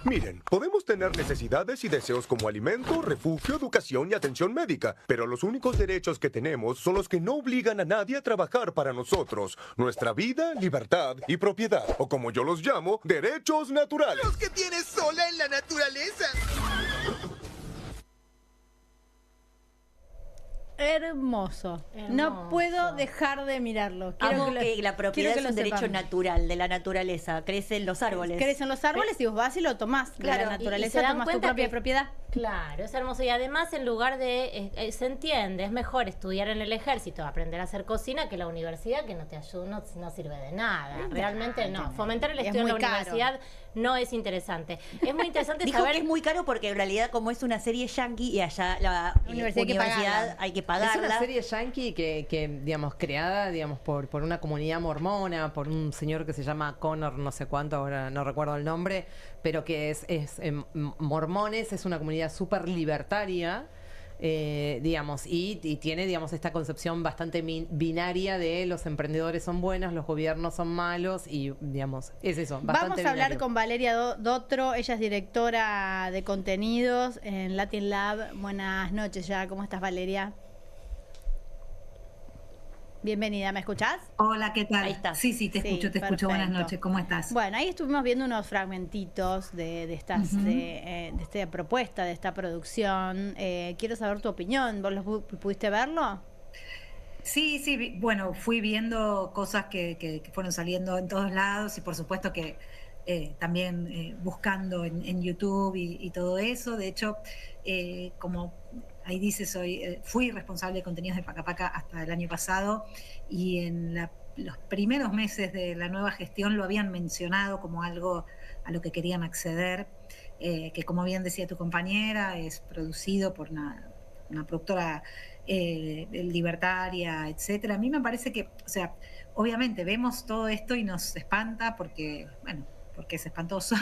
Miren, podemos tener necesidades y deseos como alimento, refugio, educación y atención médica, pero los únicos derechos que tenemos son los que no obligan a nadie a trabajar para nosotros. Nuestra vida, libertad y propiedad, o como yo los llamo, derechos naturales. Los que tienes sola en la naturaleza. Hermoso. No puedo dejar de mirarlo. Amo que la propiedad es un derecho natural, de la naturaleza. Crecen los árboles. Crecen los árboles y vos vas y lo tomás. Claro, la naturaleza y se dan tomás tu cuenta propia que- propiedad. Claro, es hermoso. Y además, en lugar de... se entiende, es mejor estudiar en el ejército, aprender a hacer cocina, que la universidad, que no te ayuda, no sirve de nada. Realmente no. Fomentar el Es estudio en la muy caro. universidad no es interesante. Es muy interesante Dijo saber... que es muy caro porque en realidad como es una serie yankee y allá la Universidad hay que Es pagarla. una serie yankee que digamos, creada, digamos, por una comunidad mormona, por un señor que se llama Connor, no sé cuánto, ahora no recuerdo el nombre, pero que es mormones, es una comunidad súper libertaria, digamos, y tiene, digamos, esta concepción bastante binaria de los emprendedores son buenos, los gobiernos son malos, y, digamos, es eso, bastante Vamos a hablar binario. con Valeria Dotro, ella es directora de contenidos en Latin Lab. Buenas noches ya, ¿cómo estás, Valeria? Bienvenida, ¿me escuchás? Hola, ¿qué tal? Ahí estás. Sí, te escucho, buenas perfecto. noches, ¿cómo estás? Bueno, ahí estuvimos viendo unos fragmentitos de esta propuesta, de esta producción. Quiero saber tu opinión, ¿vos pudiste verlo? Sí, bueno, fui viendo cosas que fueron saliendo en todos lados y por supuesto que también buscando en YouTube y todo eso. De hecho, como ahí dice, fui responsable de contenidos de Pacapaca hasta el año pasado y en los primeros meses de la nueva gestión lo habían mencionado como algo a lo que querían acceder, que como bien decía tu compañera, es producido por una productora libertaria, etcétera. A mí me parece que, o sea, obviamente vemos todo esto y nos espanta porque, bueno, porque es espantoso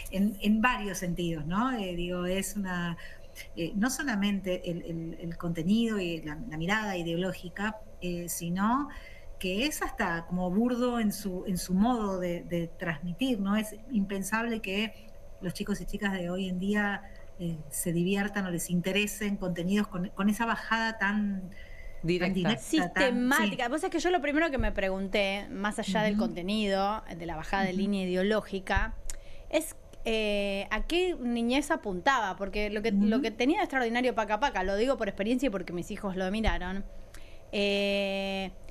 en varios sentidos, ¿no? Digo, es una... no solamente el contenido y la mirada ideológica, sino que es hasta como burdo en su modo de transmitir, ¿no? Es impensable que los chicos y chicas de hoy en día se diviertan o les interesen contenidos con esa bajada tan directa, sistemática. Vos sabés que yo lo primero que me pregunté, más allá del contenido, de la bajada de línea ideológica, es a qué niñez apuntaba, porque lo que tenía de extraordinario Pacapaca, lo digo por experiencia y porque mis hijos lo miraron,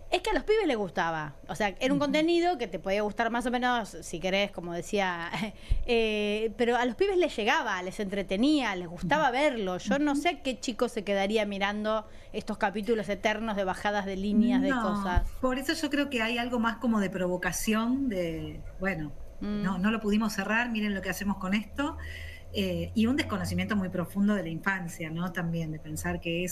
es que a los pibes les gustaba. O sea, era un contenido que te podía gustar más o menos, si querés, como decía, pero a los pibes les llegaba, les entretenía, les gustaba verlo. Yo no sé qué chico se quedaría mirando estos capítulos eternos de bajadas de líneas, de cosas. Por eso yo creo que hay algo más como de provocación, de, bueno, no lo pudimos cerrar, miren lo que hacemos con esto. Y un desconocimiento muy profundo de la infancia, ¿no? También de pensar que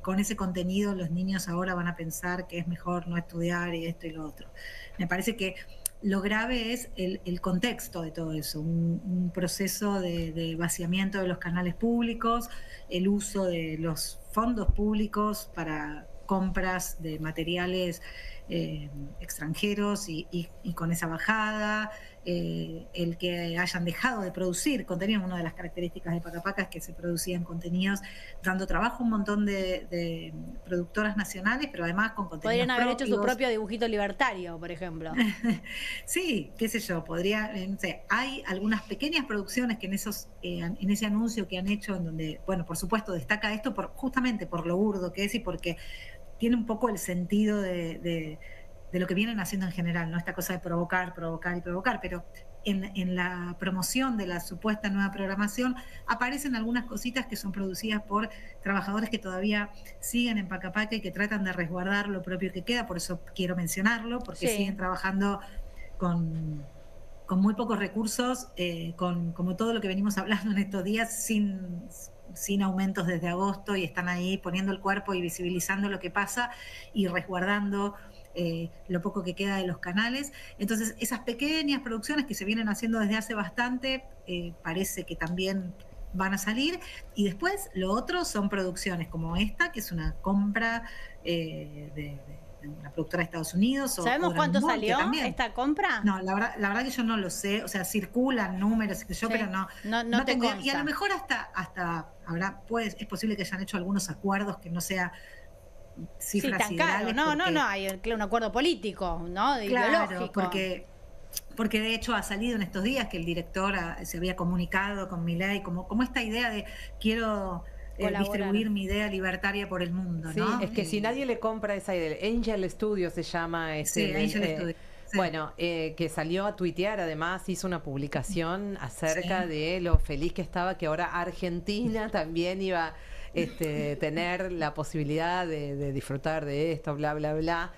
con ese contenido los niños ahora van a pensar que es mejor no estudiar y esto y lo otro. Me parece que lo grave es el contexto de todo eso, un proceso de vaciamiento de los canales públicos, el uso de los fondos públicos para compras de materiales extranjeros y con esa bajada, el que hayan dejado de producir contenido. Una de las características de Pacapaca es que se producían contenidos dando trabajo a un montón de productoras nacionales, pero además con contenidos Podrían haber hecho su propios. propio dibujito libertario, por ejemplo. Sí, qué sé yo, no sé, hay algunas pequeñas producciones que en ese anuncio que han hecho, en donde, bueno, por supuesto destaca esto justamente por lo burdo que es y porque tiene un poco el sentido de lo que vienen haciendo en general, ¿no? Esta cosa de provocar, pero en la promoción de la supuesta nueva programación aparecen algunas cositas que son producidas por trabajadores que todavía siguen en Pacapaca y que tratan de resguardar lo propio que queda, por eso quiero mencionarlo, porque siguen trabajando con muy pocos recursos, como todo lo que venimos hablando en estos días, sin aumentos desde agosto, y están ahí poniendo el cuerpo y visibilizando lo que pasa y resguardando lo poco que queda de los canales. Entonces, esas pequeñas producciones que se vienen haciendo desde hace bastante, parece que también van a salir. Y después, lo otro son producciones como esta, que es una compra de una productora de Estados Unidos. ¿Sabemos cuánto salió esta compra? No, la verdad que yo no lo sé, o sea, circulan números, pero no te tengo, consta. y a lo mejor hasta habrá, pues, es posible que hayan hecho algunos acuerdos que no sea cifras tan caro. ideales. No, hay un acuerdo político, ¿no? Claro, Ideológico. porque de hecho ha salido en estos días que el director se había comunicado con Milei como esta idea de quiero distribuir mi idea libertaria por el mundo, ¿no? Sí, es que si nadie le compra esa idea, Angel Studio se llama Angel Studio. Sí. Bueno, que salió a tuitear, además hizo una publicación acerca de lo feliz que estaba que ahora Argentina también iba tener la posibilidad de disfrutar de esto, bla, bla, bla.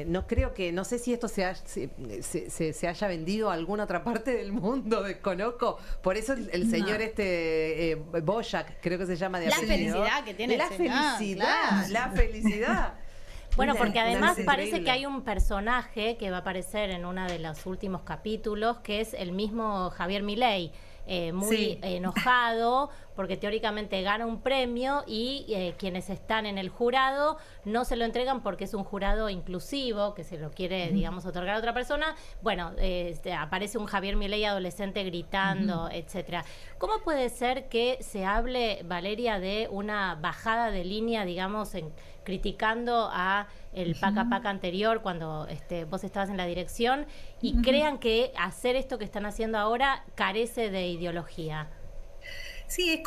No sé si esto se haya vendido a alguna otra parte del mundo, desconozco. Por eso el señor Boyac, creo que se llama de apellido. Felicidad que tiene la felicidad, la felicidad. Bueno, porque además parece que hay un personaje que va a aparecer en uno de los últimos capítulos, que es el mismo Javier Milei, muy enojado porque teóricamente gana un premio y quienes están en el jurado no se lo entregan porque es un jurado inclusivo, que se lo quiere, digamos, otorgar a otra persona. Bueno, aparece un Javier Milei adolescente gritando, etcétera. ¿Cómo puede ser que se hable, Valeria, de una bajada de línea, digamos, criticando a el Paca Paca anterior cuando vos estabas en la dirección y crean que hacer esto que están haciendo ahora carece de ideología? Sí,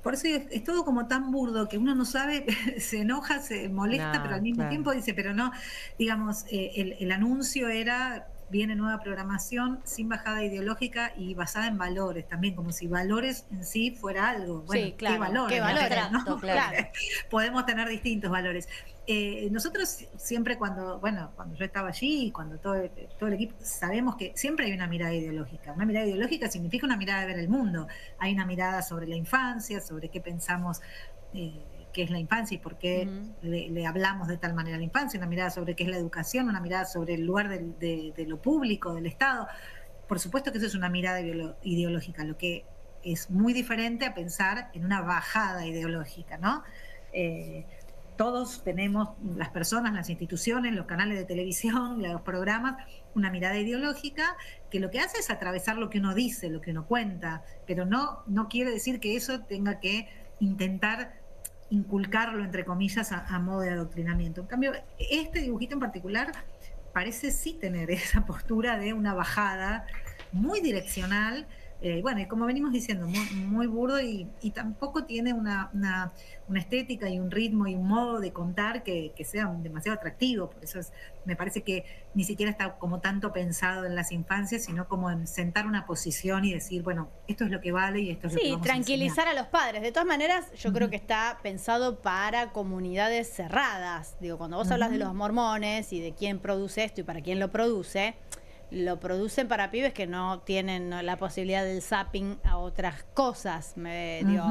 por eso es todo como tan burdo que uno no sabe, se enoja, se molesta, pero al mismo tiempo dice, pero no, digamos, el anuncio era: viene nueva programación sin bajada ideológica y basada en valores también, como si valores en sí fuera algo. Bueno, sí, claro. ¿qué valores? ¿Qué valores? ¿No? Claro. Podemos tener distintos valores. Nosotros siempre cuando yo estaba allí y cuando todo el equipo, sabemos que siempre hay una mirada ideológica. Una mirada ideológica significa una mirada de ver el mundo. Hay una mirada sobre la infancia, sobre qué pensamos qué es la infancia y por qué le hablamos de tal manera a la infancia, una mirada sobre qué es la educación, una mirada sobre el lugar de lo público, del Estado. Por supuesto que eso es una mirada ideológica, lo que es muy diferente a pensar en una bajada ideológica, ¿no? Todos tenemos, las personas, las instituciones, los canales de televisión, los programas, una mirada ideológica que lo que hace es atravesar lo que uno dice, lo que uno cuenta, pero no quiere decir que eso tenga que intentar inculcarlo, entre comillas, a modo de adoctrinamiento. En cambio, este dibujito en particular parece sí tener esa postura de una bajada muy direccional, bueno, y como venimos diciendo, muy burdo y tampoco tiene una estética y un ritmo y un modo de contar que sea demasiado atractivo. Por eso me parece que ni siquiera está como tanto pensado en las infancias, sino como en sentar una posición y decir, bueno, esto es lo que vale y esto es lo que vamos tranquilizar a los padres. De todas maneras, yo creo que está pensado para comunidades cerradas. Digo, cuando vos hablas de los mormones y de quién produce esto y para quién lo producen para pibes que no tienen la posibilidad del zapping a otras cosas,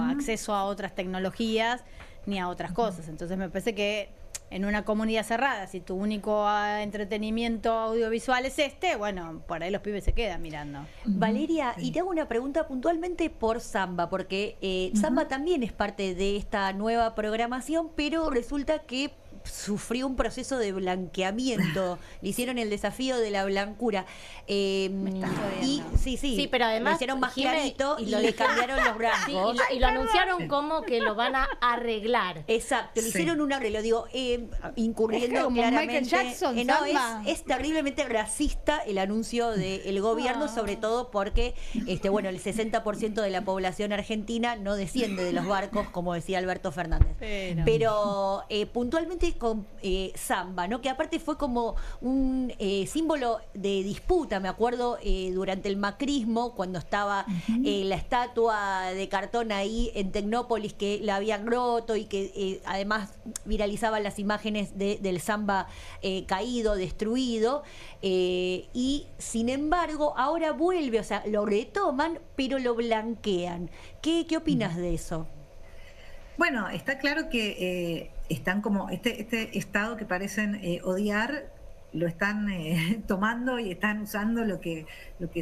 acceso a otras tecnologías ni a otras cosas. Entonces me parece que en una comunidad cerrada, si tu único entretenimiento audiovisual es bueno, por ahí los pibes se quedan mirando. Valeria, y te hago una pregunta puntualmente por Samba, porque Samba también es parte de esta nueva programación, pero resulta que sufrió un proceso de blanqueamiento. Le hicieron el desafío de la blancura. Sí, pero además lo hicieron más clarito y le cambiaron los brazos. Y lo anunciaron como que lo van a arreglar. Exacto, le hicieron un arreglo, digo, incurriendo como claramente. Michael Jackson, es terriblemente racista el anuncio del gobierno, sobre todo porque el 60% de la población argentina no desciende de los barcos, como decía Alberto Fernández. Pero puntualmente con Samba, ¿no? Que aparte fue como un símbolo de disputa, me acuerdo, durante el macrismo, cuando estaba la estatua de cartón ahí en Tecnópolis que la habían roto y que además viralizaban las imágenes del Samba caído, destruido, y sin embargo ahora vuelve, o sea, lo retoman pero lo blanquean. ¿Qué opinas de eso? Bueno, está claro que están como este estado que parecen odiar, lo están tomando y están usando lo que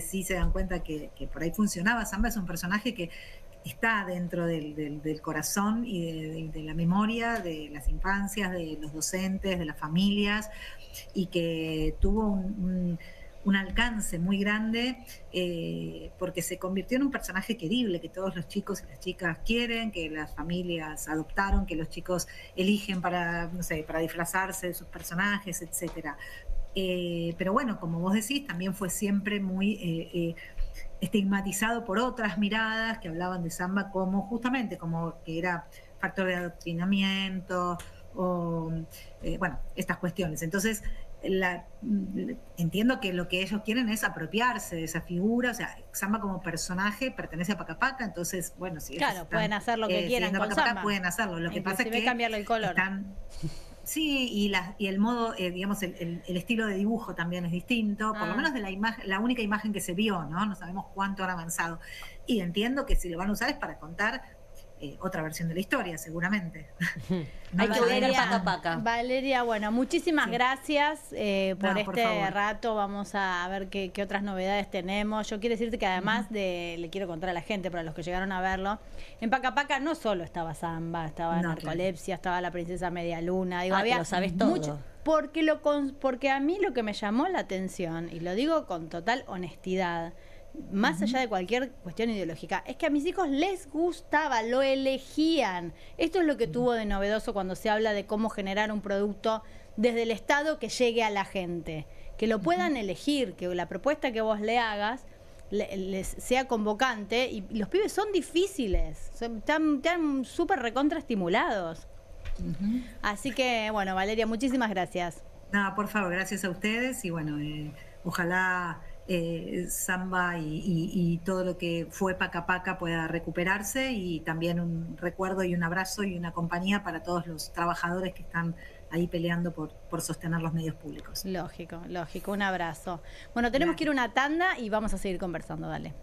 sí se dan cuenta que por ahí funcionaba. Samba es un personaje que está dentro del corazón y de la memoria de las infancias, de los docentes, de las familias, y que tuvo un alcance muy grande porque se convirtió en un personaje querible que todos los chicos y las chicas quieren, que las familias adoptaron, que los chicos eligen para, no sé, para disfrazarse de sus personajes, etcétera. Pero bueno, como vos decís, también fue siempre muy estigmatizado por otras miradas que hablaban de samba como justamente como que era factor de adoctrinamiento o bueno, estas cuestiones. Entonces, entiendo que lo que ellos quieren es apropiarse de esa figura, o sea, samba como personaje pertenece a Paca Paca, entonces, bueno, si claro, pueden hacer lo que quieran con Paca Paca, samba. pueden hacerlo. Lo que pasa es que cambiarle el color. Sí, y el modo, digamos, el estilo de dibujo también es distinto, por lo menos de la imagen, la única imagen que se vio, ¿no? No sabemos cuánto han avanzado. Y entiendo que si lo van a usar es para contar otra versión de la historia, seguramente. Hay que ver el Paca Paca. Valeria, bueno, muchísimas gracias por por este favor. rato. Vamos a ver qué otras novedades tenemos. Yo quiero decirte que además le quiero contar a la gente, para los que llegaron a verlo, en Paca Paca no solo estaba samba, estaba Narcolepsia, estaba la Princesa Media Luna. Digo, había lo sabes todo. mucho, porque a mí lo que me llamó la atención, y lo digo con total honestidad, más allá de cualquier cuestión ideológica, es que a mis hijos les gustaba, lo elegían. Esto es lo que tuvo de novedoso cuando se habla de cómo generar un producto desde el Estado que llegue a la gente, que lo puedan elegir, que la propuesta que vos le hagas les sea convocante, y los pibes son difíciles, están súper recontraestimulados. Así que, bueno, Valeria, muchísimas gracias. No, por favor, gracias a ustedes y bueno, ojalá samba y todo lo que fue Paca Paca pueda recuperarse, y también un recuerdo y un abrazo y una compañía para todos los trabajadores que están ahí peleando por sostener los medios públicos. Lógico, lógico, un abrazo. Bueno, tenemos que ir a una tanda y vamos a seguir conversando, dale.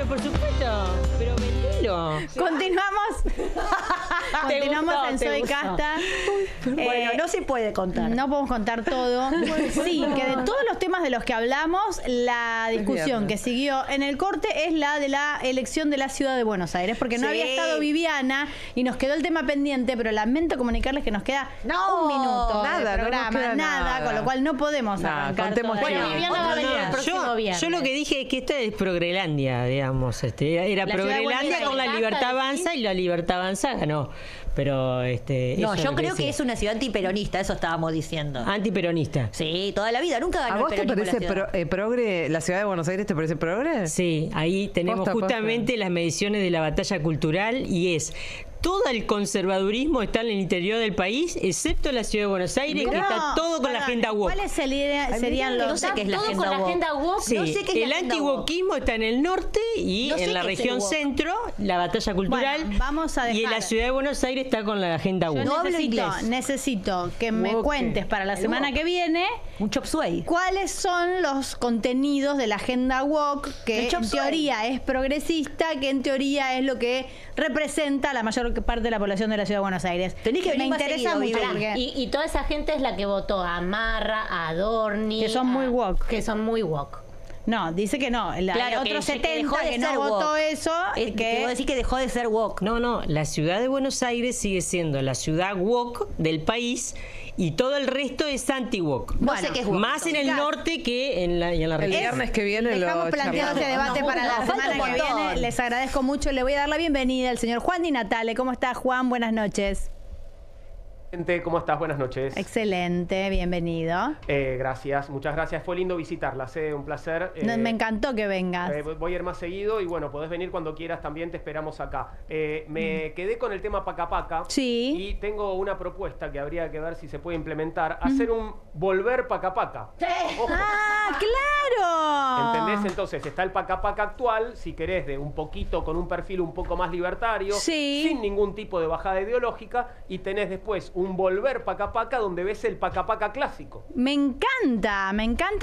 por supuesto. Pero vendilo. Continuamos en Soy Casta. Bueno, no se puede contar. No podemos contar todo. Sí, que de todos los temas de los que hablamos, la discusión que siguió en el corte es la de la elección de la ciudad de Buenos Aires, porque no había estado Viviana y nos quedó el tema pendiente, pero lamento comunicarles que nos queda un minuto de programa, nada, con lo cual no podemos arrancar todo. Bueno, Viviana va a venir el próximo viernes. Yo lo que dije es que esta es Progrelandia, digamos. Era Progrelandia con la Libertad Avanza y la Libertad Avanza ganó. Pero no, yo creo que es una ciudad antiperonista, eso estábamos diciendo. Antiperonista. Sí, toda la vida, nunca ganó. ¿A vos te parece progre, la ciudad de Buenos Aires te parece progre? Sí, ahí tenemos justamente las mediciones de la batalla cultural y es... Todo el conservadurismo está en el interior del país, excepto la ciudad de Buenos Aires, que está todo con la agenda woke. ¿Cuáles serían los...? No sé qué es la agenda woke. Con la agenda woke. Sí, no sé qué es el anti-wokeismo está en el norte y en la región centro, la batalla cultural. Bueno, vamos a dejar. Y en la ciudad de Buenos Aires está con la agenda woke. Necesito que me cuentes para la semana que viene un chop suey. ¿Cuáles son los contenidos de la agenda woke que en teoría es progresista, que en teoría es lo que representa la mayor parte de la población de la ciudad de Buenos Aires? Tenés que venir me interesa mucho porque... y toda esa gente es la que votó a Marra, a Adorni, que son muy woke. Que son muy woke. No, dice que no. Claro, otros 70 que no votó eso. Que vos decís que dejó de ser woke. No, la ciudad de Buenos Aires sigue siendo la ciudad woke del país y todo el resto es anti-woke. No sé qué es woke. Más en el norte que en la región. El viernes que viene dejamos planteado este debate para la semana que viene. Les agradezco mucho. Le voy a dar la bienvenida al señor Juan Di Natale. ¿Cómo está, Juan? Buenas noches. ¿Cómo estás? Buenas noches. Excelente, bienvenido. Gracias, muchas gracias. Fue lindo visitarlas, un placer. Me encantó que vengas. Voy a ir más seguido y bueno, podés venir cuando quieras también, te esperamos acá. Me quedé con el tema Paca Paca. Sí. Y tengo una propuesta que habría que ver si se puede implementar. Hacer un volver Paca Paca. Ojo. ¡Ah, claro! ¿Entendés? Entonces, está el Paca Paca actual, si querés, de un poquito, con un perfil un poco más libertario, sin ningún tipo de bajada ideológica, y tenés después un volver Paca Paca donde ves el Paca Paca clásico. Me encanta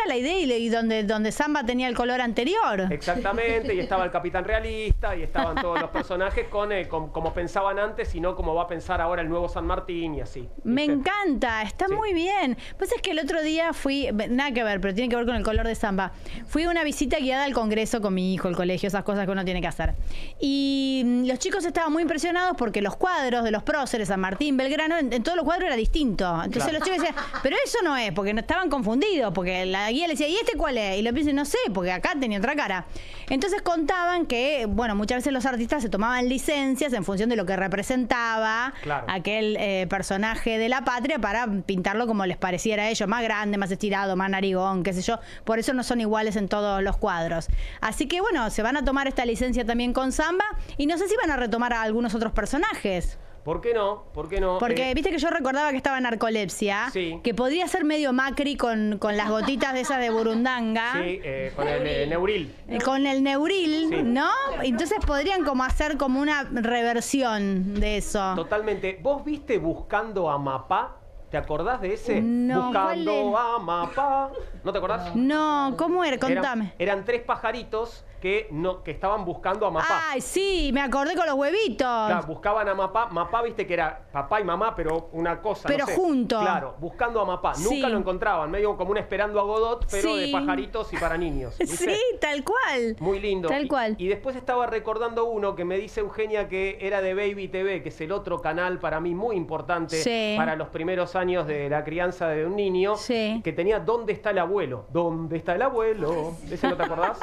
la idea y donde Samba tenía el color anterior. Exactamente, y estaba el capitán realista y estaban todos los personajes como pensaban antes y no como va a pensar ahora el nuevo San Martín y así. Me encanta, está muy bien. Pues es que el otro día fui, nada que ver, pero tiene que ver con el color de Samba. Fui a una visita guiada al Congreso con mi hijo, el colegio, esas cosas que uno tiene que hacer. Y los chicos estaban muy impresionados porque los cuadros de los próceres, San Martín, Belgrano, en todos los cuadros era distinto. Entonces los chicos decían, pero eso no es, porque no estaban confundidos, porque la guía le decía, ¿y este cuál es? Y los dicen, no sé, porque acá tenía otra cara. Entonces contaban que, bueno, muchas veces los artistas se tomaban licencias en función de lo que representaba aquel personaje de la patria para pintarlo como les pareciera a ellos, más grande, más estirado, más narigón, qué sé yo. Por eso no son iguales en todos los cuadros. Así que, bueno, se van a tomar esta licencia también con Samba y no sé si van a retomar a algunos otros personajes. ¿Por qué no? ¿Por qué no? Porque viste que yo recordaba que estaba Narcolepsia, que podría ser medio Macri con las gotitas de esas de burundanga. Sí, con el Neuril. Con el Neuril, ¿no? Entonces podrían como hacer como una reversión de eso. Totalmente. ¿Vos viste Buscando a Mapá? ¿Te acordás de ese? No, Buscando a Mapá. ¿No te acordás? No, ¿cómo era? Contame. Eran tres pajaritos que estaban buscando a Mapá. Ay, sí, me acordé con los huevitos. Claro, buscaban a Mapá. Mapá, viste que era papá y mamá, pero una cosa. Pero no sé. juntos. Claro, buscando a Mapá. Nunca lo encontraban, medio como un esperando a Godot, pero de pajaritos y para niños. ¿viste? Sí, tal cual. Muy lindo. Tal cual. Y después estaba recordando uno que me dice Eugenia que era de Baby TV, que es el otro canal para mí muy importante para los primeros años de la crianza de un niño, que tenía ¿Dónde está el abuelo? ¿Dónde está el abuelo? ¿Ese no te acordás?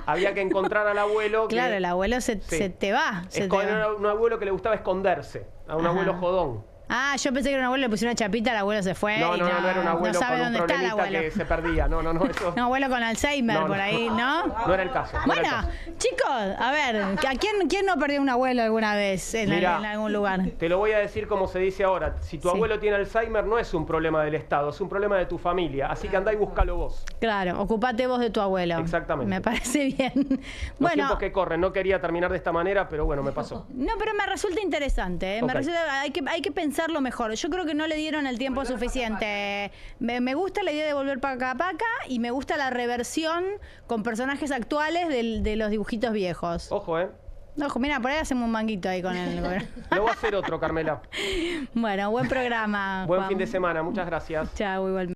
Había que encontrar al abuelo. Claro, el abuelo se te va. Era un abuelo que le gustaba esconderse, a un abuelo jodón. Ah, yo pensé que era un abuelo, le pusieron una chapita, el abuelo se fue. No, era un abuelo sabe con un dónde está el abuelo. que se perdía. No, eso. No, abuelo con Alzheimer por ahí, ¿no? No era el caso. Bueno, chicos, a ver, ¿quién no perdió un abuelo alguna vez en algún lugar? Te lo voy a decir como se dice ahora. Si tu abuelo tiene Alzheimer, no es un problema del Estado, es un problema de tu familia. Así que andá y búscalo vos. Claro, ocupate vos de tu abuelo. Exactamente. Me parece bien. Los tiempos que corren. No quería terminar de esta manera, pero bueno, me pasó. No, pero me resulta interesante. Hay que pensar hacerlo mejor. Yo creo que no le dieron el tiempo suficiente. Me gusta la idea de volver Paca Paca y me gusta la reversión con personajes actuales de los dibujitos viejos. Ojo, Ojo, mira, por ahí hacemos un manguito ahí con él. Lo voy a hacer otro, Carmela. Bueno, buen programa. Buen Juan. fin de semana, muchas gracias. Chao, igualmente.